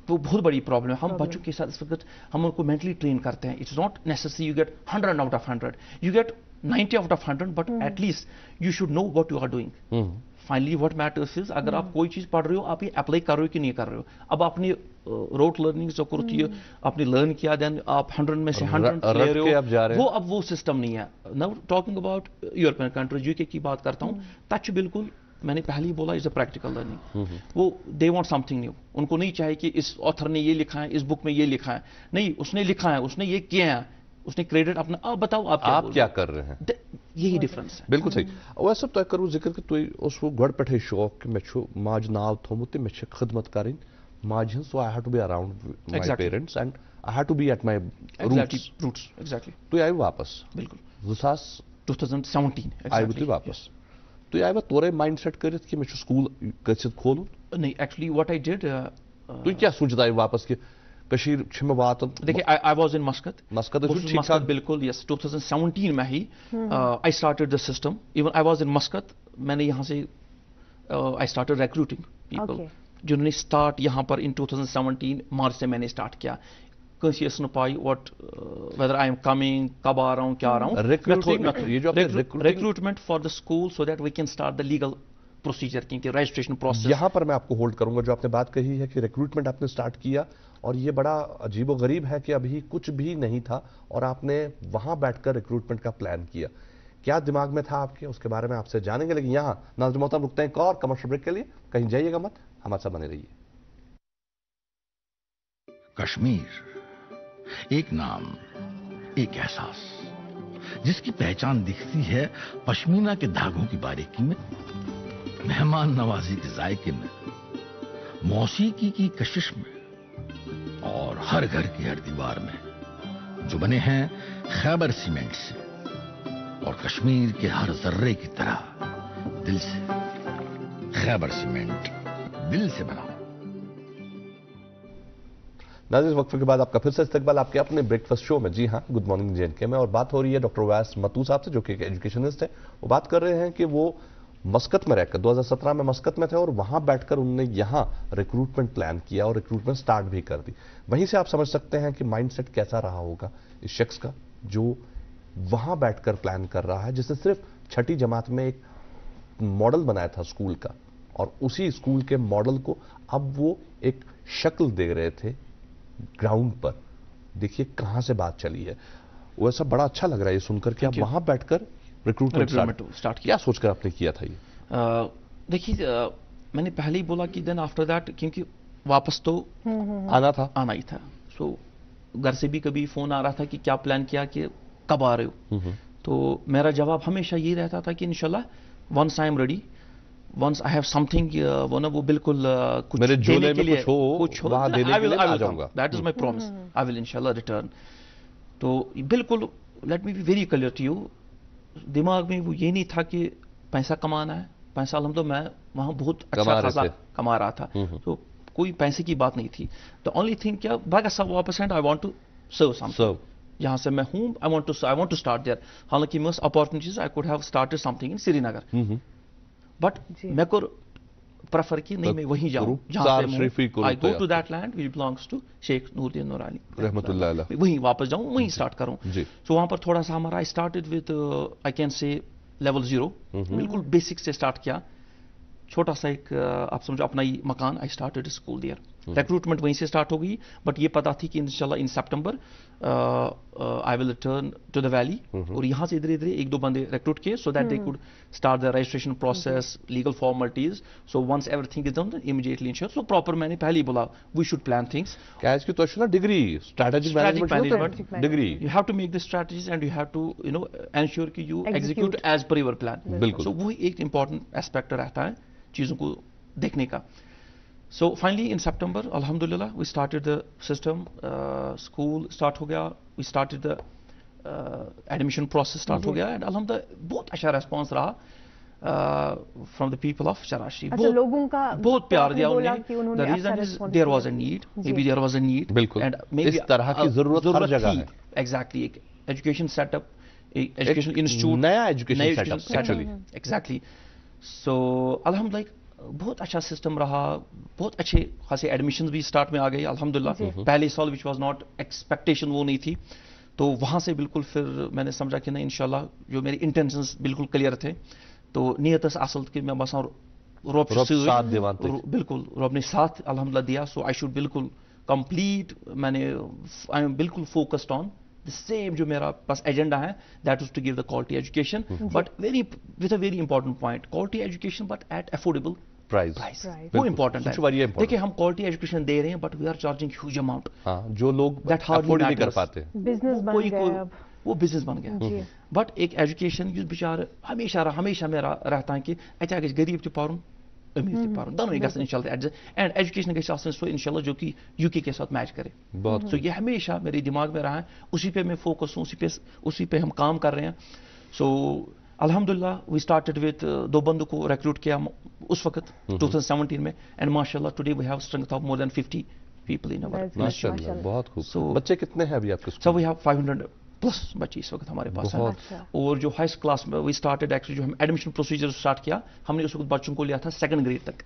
वो बहुत बड़ी प्रॉब्लम है. हम बच्चों के साथ इस वक्त हम उनको मेंटली ट्रेन करते हैं. It's not necessary you get 100 out of 100, you get 90 out of 100, but at least you should know what you are doing. Finally what matters is, अगर आप कोई चीज पढ़ रहे हो, आप ये अप्लाई कर रहे हो कि नहीं कर रहे हो. अब आपने रोट लर्निंग जो करती है, आपने लर्न किया, देन आप 100 में से 100 ले रहे हो, वो अब वो सिस्टम नहीं है. Now talking about European countries, UK की बात करता हूँ, टच बिल्कुल मैंने पहले ही बोला इज अ प्रैक्टिकल लर्निंग. वो दे वांट समथिंग न्यू. उनको नहीं चाहिए कि इस ऑथर ने ये लिखा है, इस बुक में ये लिखा है. नहीं, उसने लिखा है, उसने ये किया है, उसने क्रेडिट अपना आप बताओ आप क्या कर रहे हैं, यही डिफरेंस है। बिल्कुल सही। वैसे तो करूँ जिक्र कि तुम उस गड पे शौक कि मे माज नाव थोमुत मे खिदमत करें माज हज, so I have to be around my parents and I have to be at my roots exactly. तुम आयु वापस बिल्कुल 2017 आयु तुम वापस, तुम आयु तोरे माइंड सेट कर कि मे स्कूल गसित खोलूं? नहीं, एक्चुअली व्हाट आई डिड, तुम क्या सोचता आयु वापस कि कशीर छिम वातन? देखिए आई वाज इन मस्कत बिल्कुल, यस 2017 में ही I started the system. Even I was in Muscat, मैंने यहाँ से आई स्टार्टेड रिक्रूटिंग पीपल, जिन्होंने स्टार्ट यहाँ पर इन 2017 मार्च से मैंने स्टार्ट किया। कंसी इन पाई what whether I am coming, कब आ रहा हूँ, क्या आ रहा हूँ, recruitment for the school so that we can start the legal procedure, क्योंकि रजिस्ट्रेशन प्रोसेस। यहाँ पर मैं आपको होल्ड करूंगा, जो आपने बात कही है कि रिक्रूटमेंट आपने स्टार्ट किया, और ये बड़ा अजीबो गरीब है कि अभी कुछ भी नहीं था और आपने वहां बैठकर रिक्रूटमेंट का प्लान किया। क्या दिमाग में था आपके, उसके बारे में आपसे जानेंगे। लेकिन यहाँ नाज़रीन मोहतरम रुकते हैं एक और कमर्शियल ब्रेक के लिए, कहीं जाइएगा मत, हमारे साथ बने रहिए। कश्मीर एक नाम, एक एहसास, जिसकी पहचान दिखती है पश्मीना के धागों की बारीकी में, मेहमान नवाजी के जायके में, मौसीकी की कशिश में, और हर घर की हर दीवार में, जो बने हैं खैबर सीमेंट से, और कश्मीर के हर जर्रे की तरह दिल से। खैबर सीमेंट, दिल से बनाओ। नाज़रीन, वक्फे के बाद आपका फिर से इस्तकबाल आपके अपने ब्रेकफास्ट शो में। जी हाँ, गुड मॉर्निंग JNK में, और बात हो रही है डॉक्टर वैस मतू साहब से, जो कि एक एजुकेशनिस्ट है। वो बात कर रहे हैं कि वो मस्कत में रहकर 2017 में मस्कत में थे और वहां बैठकर उन्होंने यहां रिक्रूटमेंट प्लान किया और रिक्रूटमेंट स्टार्ट भी कर दी। वहीं से आप समझ सकते हैं कि माइंडसेट कैसा रहा होगा इस शख्स का, जो वहां बैठकर प्लान कर रहा है, जिसने सिर्फ छठी जमात में एक मॉडल बनाया था स्कूल का, और उसी स्कूल के मॉडल को अब वो एक शक्ल दे रहे थे ग्राउंड पर। देखिए कहां से बात चली है। वो ऐसा बड़ा अच्छा लग रहा है ये सुनकर कि आप वहां बैठकर रिक्रूटमेंट स्टार्ट किया। सोचकर आपने किया था ये? देखिए मैंने पहले ही बोला कि देन आफ्टर दैट, क्योंकि वापस तो आना ही था। सो घर से भी कभी फोन आ रहा था कि क्या प्लान किया, कि कब आ रहे हो। तो मेरा जवाब हमेशा यही रहता था कि इंशाल्लाह once I am ready, once I have something, वो ना वो बिल्कुल कुछ मेरे देने के लिए कुछ हो वहां देने के लिए आ जाऊंगा। That is my promise, I will इंशाल्लाह रिटर्न। तो बिल्कुल let me be very clear to you, दिमाग में वो ये नहीं था कि पैसा कमाना है। पैसा तो मैं वहां बहुत अच्छा खासा कमा रहा था, तो कोई पैसे की बात नहीं थी। द ओनली थिंग क्या बागा सब वापस I want to serve something. यहाँ से मैं हूं, I want to start there. हालांकि most opportunities I could have started something in Srinagar, but मैं को प्रेफर की नहीं मैं वहीं जाऊं जहां से I go to that land which belongs to Sheikh Nooruddin Noorani रहमतुल्लाह अलैह, वहीं वापस जाऊं, वहीं स्टार्ट करूं। सो वहां पर थोड़ा सा हमारा I started with I can say level 0, बिल्कुल बेसिक से स्टार्ट किया। छोटा सा एक आप समझो अपना ही मकान, I started school there. Recruitment वहीं से स्टार्ट हो गई, बट ये पता थी कि इंशाल्लाह इन सितंबर I will return to the valley, और यहाँ से इधर एक दो बंदे रिक्रूट किए so that they could start the registration process, legal formalities. So once everything is done immediately ensure. So proper मैंने पहले ही बोला वी शुड प्लान थिंग्स। क्या इसकी तो ना degree strategic management degree, you have to make the strategies and you have to ensure कि you execute as per your plan. बिल्कुल। So वो एक इंपॉर्टेंट एस्पेक्ट रहता है चीजों को देखने का। So finally in September, alhamdulillah, we started the system. School start हो गया. We started the admission process start हो गया, and alhamdulillah बहुत अच्छा response रहा from the people of Sharashi. अच्छा, लोगों का बहुत प्यार दिया उन्हें. The reason is there was a need. Maybe there was a need. बिल्कुल. And maybe इस तरह की जरूरत हर जगह है. Exactly. एक education setup, एक educational institute, नया education setup actually. Exactly. So alhamdulillah बहुत अच्छा सिस्टम रहा, बहुत अच्छे खासे एडमिशंस भी स्टार्ट में आ गए अल्हम्दुलिल्लाह। पहले साल विच वाज नॉट एक्सपेक्टेशन वो नहीं थी, तो वहां से बिल्कुल फिर मैंने समझा कि नहीं इंशाल्लाह जो मेरे इंटेंशंस बिल्कुल क्लियर थे, तो नियत असल कि मैं बस बिल्कुल रब ने साथ अल्हम्दुलिल्लाह दिया। सो आई शुड बिल्कुल कंप्लीट, मैंने आई एम बिल्कुल फोकस्ड ऑन the same जो मेरा पास एजेंडा है, that is to give the quality education, but with a very important point, quality education but at affordable price वो इम्पोर्टेंट है। देखिए हम क्वालिटी एजुकेशन दे रहे हैं but we are charging huge amount. हाँ, जो लोग अफोर्ड नहीं कर पाते, बिजनेस बन गया, वो बिजनेस बन गया। बट एक एजुकेशन युस बेचार हमेशा मेरा रहता है कि अच्छा गरीब तो पारुन अमीर तो पारुन दोनों ही गसन इंशाल्लाह एंड एजुकेशन गई आसन सो इंशाल्लाह जो कि यूके के साथ मैच करे। तो ये हमेशा मेरे दिमाग में रहा है, उसी पे मैं फोकस हूँ, उसी पे हम काम कर रहे हैं। सो अल्हम्दुलिल्लाह वी स्टार्टेड विद 2 बंदों को रिक्रूट किया उस वक्त 2017 में एंड माशाल्लाह today we have strength of more than 50 people in our. माशाल्लाह बहुत खूब। बच्चे कितने हैं अभी आपके school? So we have 500 plus बच्चे इस वक्त हमारे पास हैं। और जो हाईएस्ट क्लास में वी स्टार्टेड एक्चुअली जो हम एडमिशन प्रोसीजर स्टार्ट किया, हमने उस वक्त बच्चों को लिया था 2nd ग्रेड तक,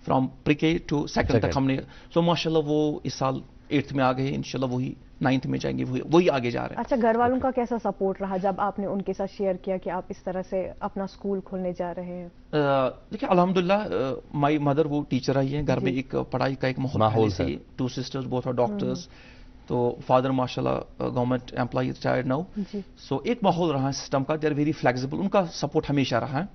फ्रॉम प्री-के टू 2nd तक हमने। सो माशाल्लाह वो इस साल 8th में आ गए, इंशाल्लाह वही 9th में जाएंगे, वही आगे जा रहे हैं। अच्छा, घर वालों का कैसा सपोर्ट रहा जब आपने उनके साथ शेयर किया कि आप इस तरह से अपना स्कूल खोलने जा रहे हैं? देखिए अल्हम्दुलिल्लाह माई मदर वो टीचर रही है, घर में एक पढ़ाई का एक माहौल है। 2 सिस्टर्स बोथ आर डॉक्टर्स, तो फादर माशाल्लाह government employ retired now. So एक माहौल रहा है सिस्टम का, दे आर वेरी फ्लेक्सिबल, उनका सपोर्ट हमेशा रहा है।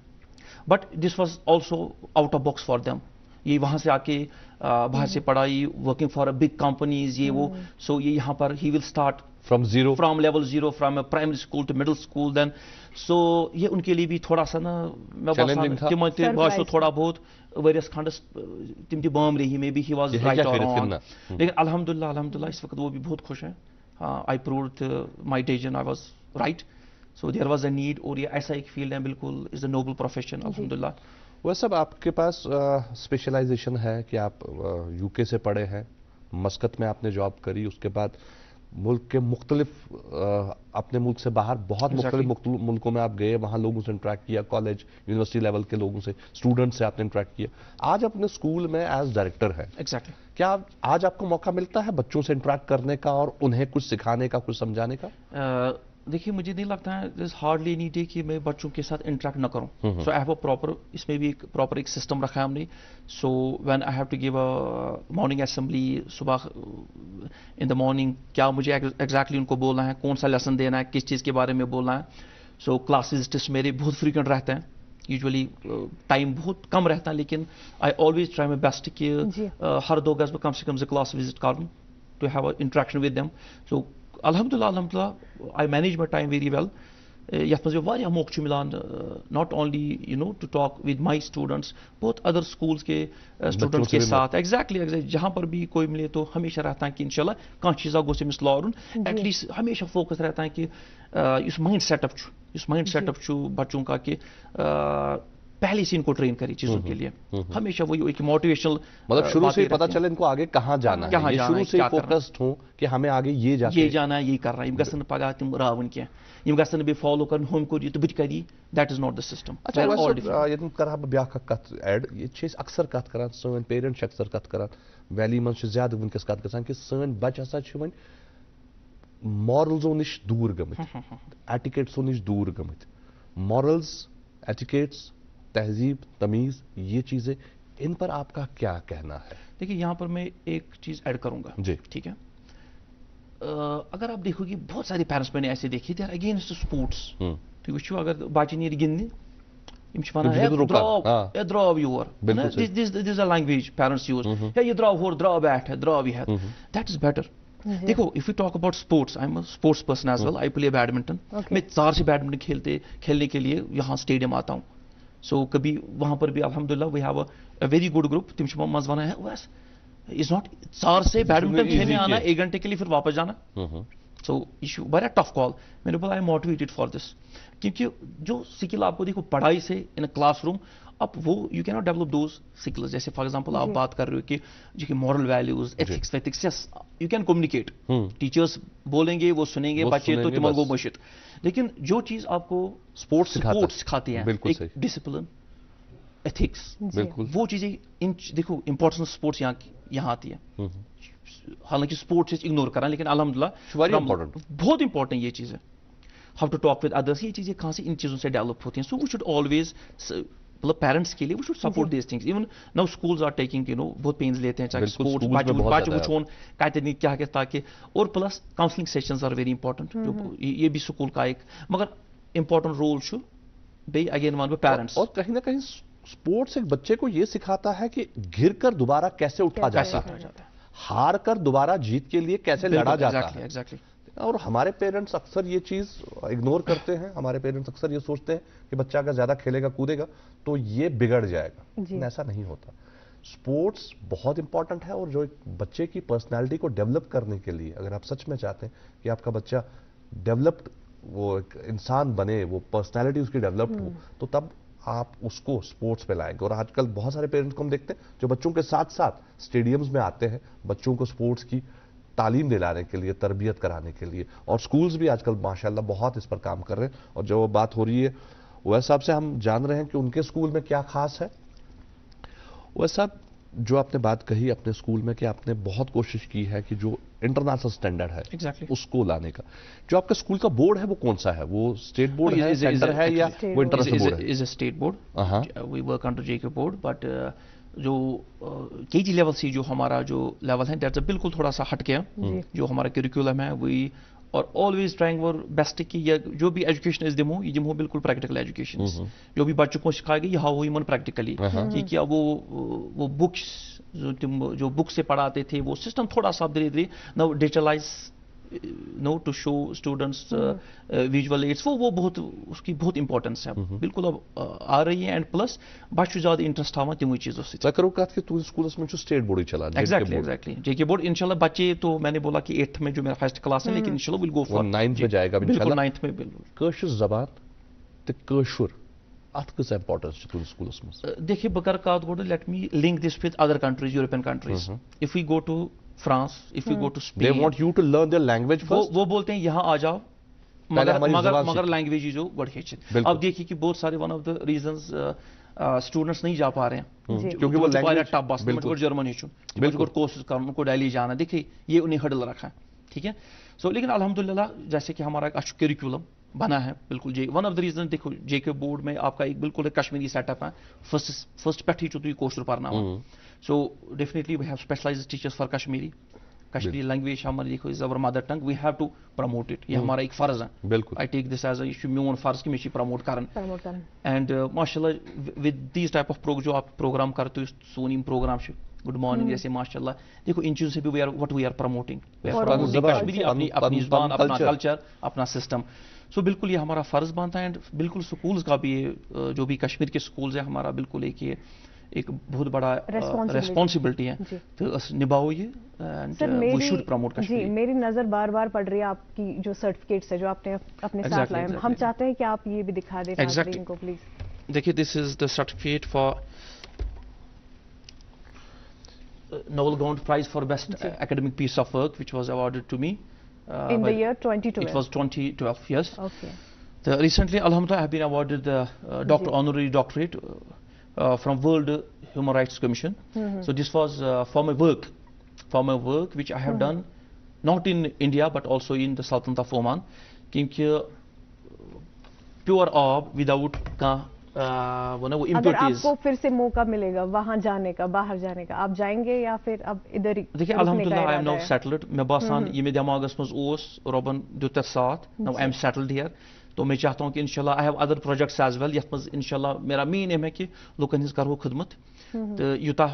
But this was also out of box for them. ये वहां से आके बाहर से पढ़ाई, working for a big companies, ये वो। सो ये यहाँ पर ही will start from level 0 from primary school to middle school then. सो ये उनके लिए भी थोड़ा सा ना मैं बात थोड़ा बहुत वरियस खंडस तिम ती बाम रही may be he was right और रॉन्ग, लेकिन अल्हम्दुलिल्लाह इस वक्त वो भी बहुत खुश हैं। I proved my decision, I was right. So there was a need, और ये ऐसा एक फील्ड है बिल्कुल इज अ नोबल प्रोफेशन अल्हम्दुलिल्लाह। वह सब आपके पास स्पेशलाइजेशन है कि आप यूके से पढ़े हैं, मस्कत में आपने जॉब करी, उसके बाद मुल्क के मुख्तलिफ अपने मुल्क से बाहर बहुत मुख्तलिफ मुल्कों में आप गए, वहाँ लोगों से इंटरेक्ट किया, कॉलेज यूनिवर्सिटी लेवल के लोगों से, स्टूडेंट से आपने इंटरेक्ट किया। आज अपने स्कूल में एज डायरेक्टर है, क्या आज आपको मौका मिलता है बच्चों से इंटरेक्ट करने का और उन्हें कुछ सिखाने का, कुछ समझाने का? देखिए मुझे नहीं लगता है दिस हार्डली एनी डे कि मैं बच्चों के साथ इंटरेक्ट ना करूं। सो आई हैव अ प्रॉपर, इसमें भी एक प्रॉपर एक सिस्टम रखा है हमने। So when I have to give a morning assembly, सुबह इन द मॉर्निंग क्या मुझे एग्जैक्टली उनको बोलना है, कौन सा लेसन देना है, किस चीज़ के बारे में बोलना है। सो क्लासेस टेस्ट मेरे बहुत फ्रीक्वेंट रहते हैं, यूजुअली टाइम बहुत कम रहता है, लेकिन I always try my best कि हर 2 गज में कम से कम से क्लास विजिट करूँ to have a interaction with them. So अल्हम्दुलिल्लाह I manage my time very well. यथ मज वारियाह मौक़े मिलान, not only to talk with my students, बहुत अदर स्कूल्स के स्टूडेंट्स के साथ। एग्जैक्टली जहाँ पर भी कोई मिले तो हमेशा रहता है कि इंशाल्लाह कहाँ चीज़ा गोसे मिस लारुन, एटलीस्ट हमेशा फोकस रहता है कि इस माइंड सेटअप बच्चों का कि पहले से इनको ट्रेन करी चीजों के लिए। हमेशा वही एक मोटिवेशनल, मतलब शुरू से पता चले इनको आगे कहाँ जाना है, ये शुरू से फोकस्ड हो कि हमें आगे ये जाना है, ये कर रहा है, गसन पगह तिम रावन क्या, यम गसन बे फॉलो कर हम को तो बिच करी, that is not the system. अच्छा ये तुम कर ब्या कत ऐड ये अक्सर कत करान, सन पेरेंट्स अक्सर कत करान, वैली मन ज्यादा वनकस कत गसान कि सन बच्चे हसा वन मॉरल्सों निश दूर गमित, एटिकेट्सों निश दूर गमित। मॉरल्स, एटिकेट्स, तहजीब, तमीज, ये चीजें, इन पर आपका क्या कहना है? देखिए यहाँ पर मैं एक चीज ऐड करूंगा जी, ठीक है। अगर आप देखोगे बहुत सारे पेरेंट्स मैंने ऐसे देखे थे अगेंस्ट स्पोर्ट्स, तो वो अगर बच्चे नीर गिंदे द्राव योर, this a language parents use, ये द्राव होर, द्राव बैठ है, द्राव ये है, दैट इज बेटर। देखो if you talk about sports, I am a sports person as well, I play badminton. मैं 4 से बैडमिंटन खेलने के लिए यहाँ स्टेडियम आता हूँ। सो कभी वहां पर भी अल्हम्दुलिल्लाह we have a very good group, तिम मज वन है बस इज नॉट 4 से बैडमिंटन खेलने आना 1 घंटे के लिए फिर वापस जाना। सो इशू बड़ा टफ कॉल। मैंने बोला I am motivated for this, क्योंकि जो स्किल आपको देखो पढ़ाई से इन अ क्लासरूम, अब वो you can not develop those skills. जैसे फॉर एग्जांपल आप बात कर रहे हो कि जो कि moral values, ethics, yes you can communicate, teachers बोलेंगे वो सुनेंगे, बच्चे तो तिमन गो मशित, लेकिन जो चीज आपको स्पोर्ट्स सिखाती है, एक डिसिप्लिन, एथिक्स, वो चीजें देखो इंपॉर्टेंस स्पोर्ट्स यहाँ आती है। हालांकि स्पोर्ट्स इग्नोर करा, लेकिन अल्हम्दुलिल्लाह बहुत इंपॉर्टेंट ये चीज है। How to talk with others, ये चीजें कहाँ से इन चीजों से डेवलप होती हैं। सो वी शुड ऑलवेज, मतलब पेरेंट्स के लिए we should support this things. Even now schools are taking बहुत पेन्स लेते हैं, चाहे स्पोर्ट्स बच्चे वुचोन कहते नहीं क्या कहता ताकि, और plus counselling sessions are very important. ये भी स्कूल का एक मगर इंपॉर्टेंट रोल छो बे अगेन वन पेरेंट्स। और कहीं ना कहीं स्पोर्ट्स एक बच्चे को यह सिखाता है कि गिर कर दोबारा कैसे उठा जाता है, हार कर दोबारा जीत के लिए कैसे लड़ा जाता है। एग्जैक्टली। और हमारे पेरेंट्स अक्सर ये चीज इग्नोर करते हैं। हमारे पेरेंट्स अक्सर ये सोचते हैं कि बच्चा अगर ज्यादा खेलेगा कूदेगा तो ये बिगड़ जाएगा, ऐसा नहीं होता। स्पोर्ट्स बहुत इंपॉर्टेंट है, और जो एक बच्चे की पर्सनालिटी को डेवलप करने के लिए, अगर आप सच में चाहते हैं कि आपका बच्चा डेवलप्ड, वो एक इंसान बने, वो पर्सनालिटी उसकी डेवलप्ड हो, तो तब आप उसको स्पोर्ट्स पे लाएंगे। और आजकल बहुत सारे पेरेंट्स को हम देखते हैं जो बच्चों के साथ साथ स्टेडियम्स में आते हैं बच्चों को स्पोर्ट्स की तालीम दिलाने के लिए, तरबियत कराने के लिए, और स्कूल्स भी आजकल माशाल्लाह बहुत इस पर काम कर रहे हैं। और जो बात हो रही है वैसे साहब से हम जान रहे हैं कि उनके स्कूल में क्या खास है। वैसे साहब, जो आपने बात कही अपने स्कूल में कि आपने बहुत कोशिश की है कि जो इंटरनेशनल स्टैंडर्ड है उसको लाने का, जो आपका स्कूल का बोर्ड है वो कौन सा है? वो स्टेट बोर्ड है, सेंटर है, या वो इंटरनेशनल बोर्ड है? Is a state board, we work under JK board, but जो केजी लेवल से जो हमारा जो लेवल है दैट्स बिल्कुल थोड़ा सा हट गया। जो हमारा करिकुलम है वही, और ऑलवेज ट्राइंग फॉर बेस्ट कि जो भी एजुकेशन इस दिमो, ये दिमो बिल्कुल प्रैक्टिकल एजुकेशन, जो भी बच्चों को सिखाएगा ये हाउ मन प्रैक्टिकली, कि क्या वो बुक्स जो बुक से पढ़ाते थे वो सिस्टम थोड़ा सा धीरे धीरे now digitalise, no to show students visual aids, वो बहुत उसकी बहुत इंपॉर्टेंस है, बिल्कुल अब आ रही है। एंड प्लस बच्चों ज्यादा इंटरेस्ट था तमो चीजों से। करो कत कि तू स्कूल्स में स्टेट बोर्ड ही चला? एग्जैक्टली जेके बोर्ड इंशाल्लाह बच्चे, तो मैंने बोला कि 8th में जो मेरा फर्स्ट क्लास है, लेकिन इंशाल्लाह विल गो फॉर 9th में जाएगा बिल्कुल 9th में। कशुर जबान ते कशुर अत कस इंपॉर्टेंस तुम स्कूल्स में? देखिए बकर कात गोड, let me link this with other countries, European countries. If we go to France, if you go to Spain, they want you to learn their language first. वो बोलते हैं यहाँ आ जाओ, मगर लैंग्वेज जो गड़ खींचे। अब देखिए कि बहुत सारे one of the reasons students नहीं जा पा रहे हैं क्योंकि वो लैंग्वेज टफ बस में जर्मन हेचुन, बिल्कुल कोर्सेज करना, उनको दिल्ली जाना, देखिए ये उन्हें हडल रखा है, ठीक है। सो लेकिन अल्हम्दुलिल्लाह जैसे कि हमारा एक अच्छा करिकुलम बना है, बिल्कुल जी वन ऑफ द रीजन देखो जेके बोर्ड में आपका एक बिल्कुल एक कश्मीरी सेटअप है, फर्स्ट पे ही जो कोर्स पढ़ना हुआ। So definitely we have specialised teachers for Kashmiri language हमारी देखो is our mother tongue, we have to promote it, ये हमारा एक फर्ज है। बिल्कुल I take this as a issue, main फर्ज कि मैं प्रमोट करन। एंड माशाल्लाह विद दीस टाइप ऑफ जो आप प्रोग्राम करते हो, सोनी प्रोग्राम गुड मॉर्निंग जैसे, माशाल्लाह देखो इन चीजों से भी वी आर प्रमोटिंग कश्मीरी, अपनी जुबान, अपना कल्चर, अपना सिस्टम। सो बिल्कुल ये हमारा फर्ज बनता है। एंड बिल्कुल स्कूल्स का भी जो भी कश्मीर के स्कूल्स है हमारा बिल्कुल एक बहुत बड़ा रेस्पॉन्सिबिलिटी है, तो निभाओ ये, and we should promote Kashmir. जी मेरी नजर बार बार पड़ रही है आपकी जो सर्टिफिकेट्स है जो आपने अपने साथ लाए, हम चाहते हैं कि आप ये भी दिखा दें नाज़रीन को प्लीज। देखिए this is the certificate for Noel Gaunt Prize for Best Academic Piece of Work, which was awarded to me in the year 2012. It was 2012, yes. Okay. Recently, alhamdulillah, I have been awarded the honorary doctorate from World Human Rights Commission. So this was for my work which I have done not in India but also in the Sultanate of Oman. क्योंकि pure orb without का वो अगर आपको फिर से मौका मिलेगा वहां जाने का, बाहर जाने का, आप जाएंगे या फिर अब इधर ही? देखिए अल्हम्दुलिल्लाह आई एम नाउ सेटल्ड, मैं बासान ये मेरे दिमागस में ओस रोबन दुत साथ, now I am settled here. तो मैं चाहता हूं कि इंशाल्लाह I have other projects as well, यत मज इंशाल्लाह मेरा मेन एम है कि लोकन हिज करो खिदमत। तो युता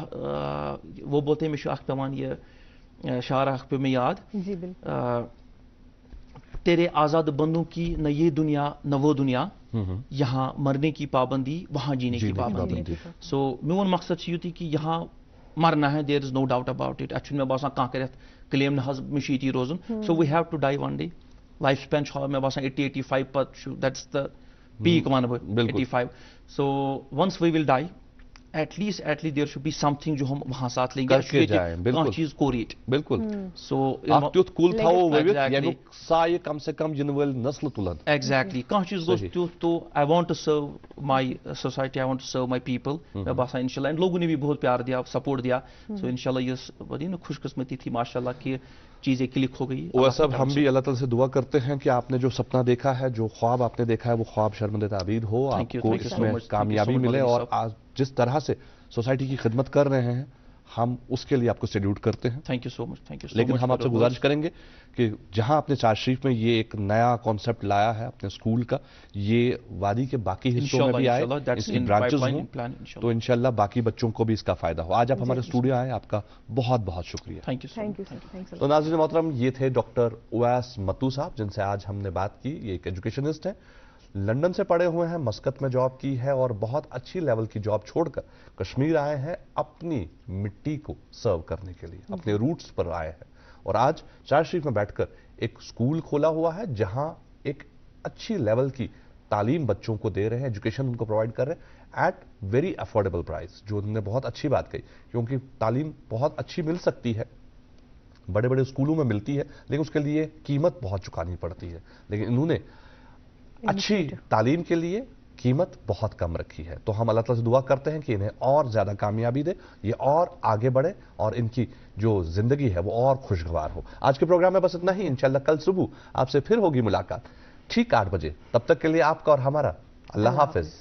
वो बोलते हैं मैं पेवान ये शारा पे में याद, जी बिल्कुल, तेरे आजाद बंदों की न ये दुनिया न वो दुनिया, यहाँ मरने की पाबंदी वहाँ जीने की पाबंदी। सो मेन मकसद युति कि यहाँ मरना है, there is no doubt about it. अच्छे में बासान कह कर क्लेम नशीती रोजन, so we have to die one day. Life span में बासान 80-85 पर, that's the peak one 85। So once we will die at least there should be something जो हम वहाँ साथ लेंगे, करके जाएं, बिल्कुल चीज कोरिएट, बिल्कुल। सो आप त्युत कुल थाओ वेवित यानी साये कम से कम जिनवल नस्ल तुलन, एग्जैक्टली कहाँ चीज गोस त्युत, तो I want to serve my society, I want to serve my people. मैं बस इंशाल्लाह, इन लोगों ने भी बहुत प्यार दिया, सपोर्ट दिया। सो इंशाल्लाह ये बड़ी ना खुशकिस्मती थी माशाल्लाह कि चीजें क्लिक हो गई। वो सब हम भी अल्लाह ताला से दुआ करते हैं कि आपने जो सपना देखा है, जो ख्वाब आपने देखा है, वो ख्वाब शर्मंदे ताबीर हो, आपको इसमें कामयाबी मिले, और आज जिस तरह से सोसाइटी की खिदमत कर रहे हैं हम उसके लिए आपको सैल्यूट करते हैं। Thank you so much, thank you so much. लेकिन हम आपसे गुजारिश करेंगे कि जहां आपने चार शरीफ में ये एक नया कॉन्सेप्ट लाया है अपने स्कूल का, ये वादी के बाकी हिस्सों में भी आए, इसकी ब्रांचेस हों, तो इंशाल्लाह बाकी बच्चों को भी इसका फायदा हो। आज आप हमारे स्टूडियो आए, आपका बहुत बहुत शुक्रिया। Thank you, thank you. तो नाज़रीन मोहतरम, ये थे डॉक्टर उवैस मत्तू साहब, जिनसे आज हमने बात की। ये एक एजुकेशनिस्ट हैं, लंदन से पढ़े हुए हैं, मस्कत में जॉब की है और बहुत अच्छी लेवल की जॉब छोड़कर कश्मीर आए हैं अपनी मिट्टी को सर्व करने के लिए, अपने रूट्स पर आए हैं। और आज चार शरीफ में बैठकर एक स्कूल खोला हुआ है जहां एक अच्छी लेवल की तालीम बच्चों को दे रहे हैं, एजुकेशन उनको प्रोवाइड कर रहे हैं एट वेरी अफोर्डेबल प्राइस, जो उन्होंने बहुत अच्छी बात कही, क्योंकि तालीम बहुत अच्छी मिल सकती है, बड़े बड़े स्कूलों में मिलती है, लेकिन उसके लिए कीमत बहुत चुकानी पड़ती है। लेकिन इन्होंने अच्छी तालीम के लिए कीमत बहुत कम रखी है। तो हम अल्लाह ताला से दुआ करते हैं कि इन्हें और ज्यादा कामयाबी दे, ये और आगे बढ़े और इनकी जो जिंदगी है वो और खुशगवार हो। आज के प्रोग्राम में बस इतना ही। इंशाल्लाह कल सुबह आपसे फिर होगी मुलाकात ठीक 8 बजे। तब तक के लिए आपका और हमारा अल्लाह हाफिज।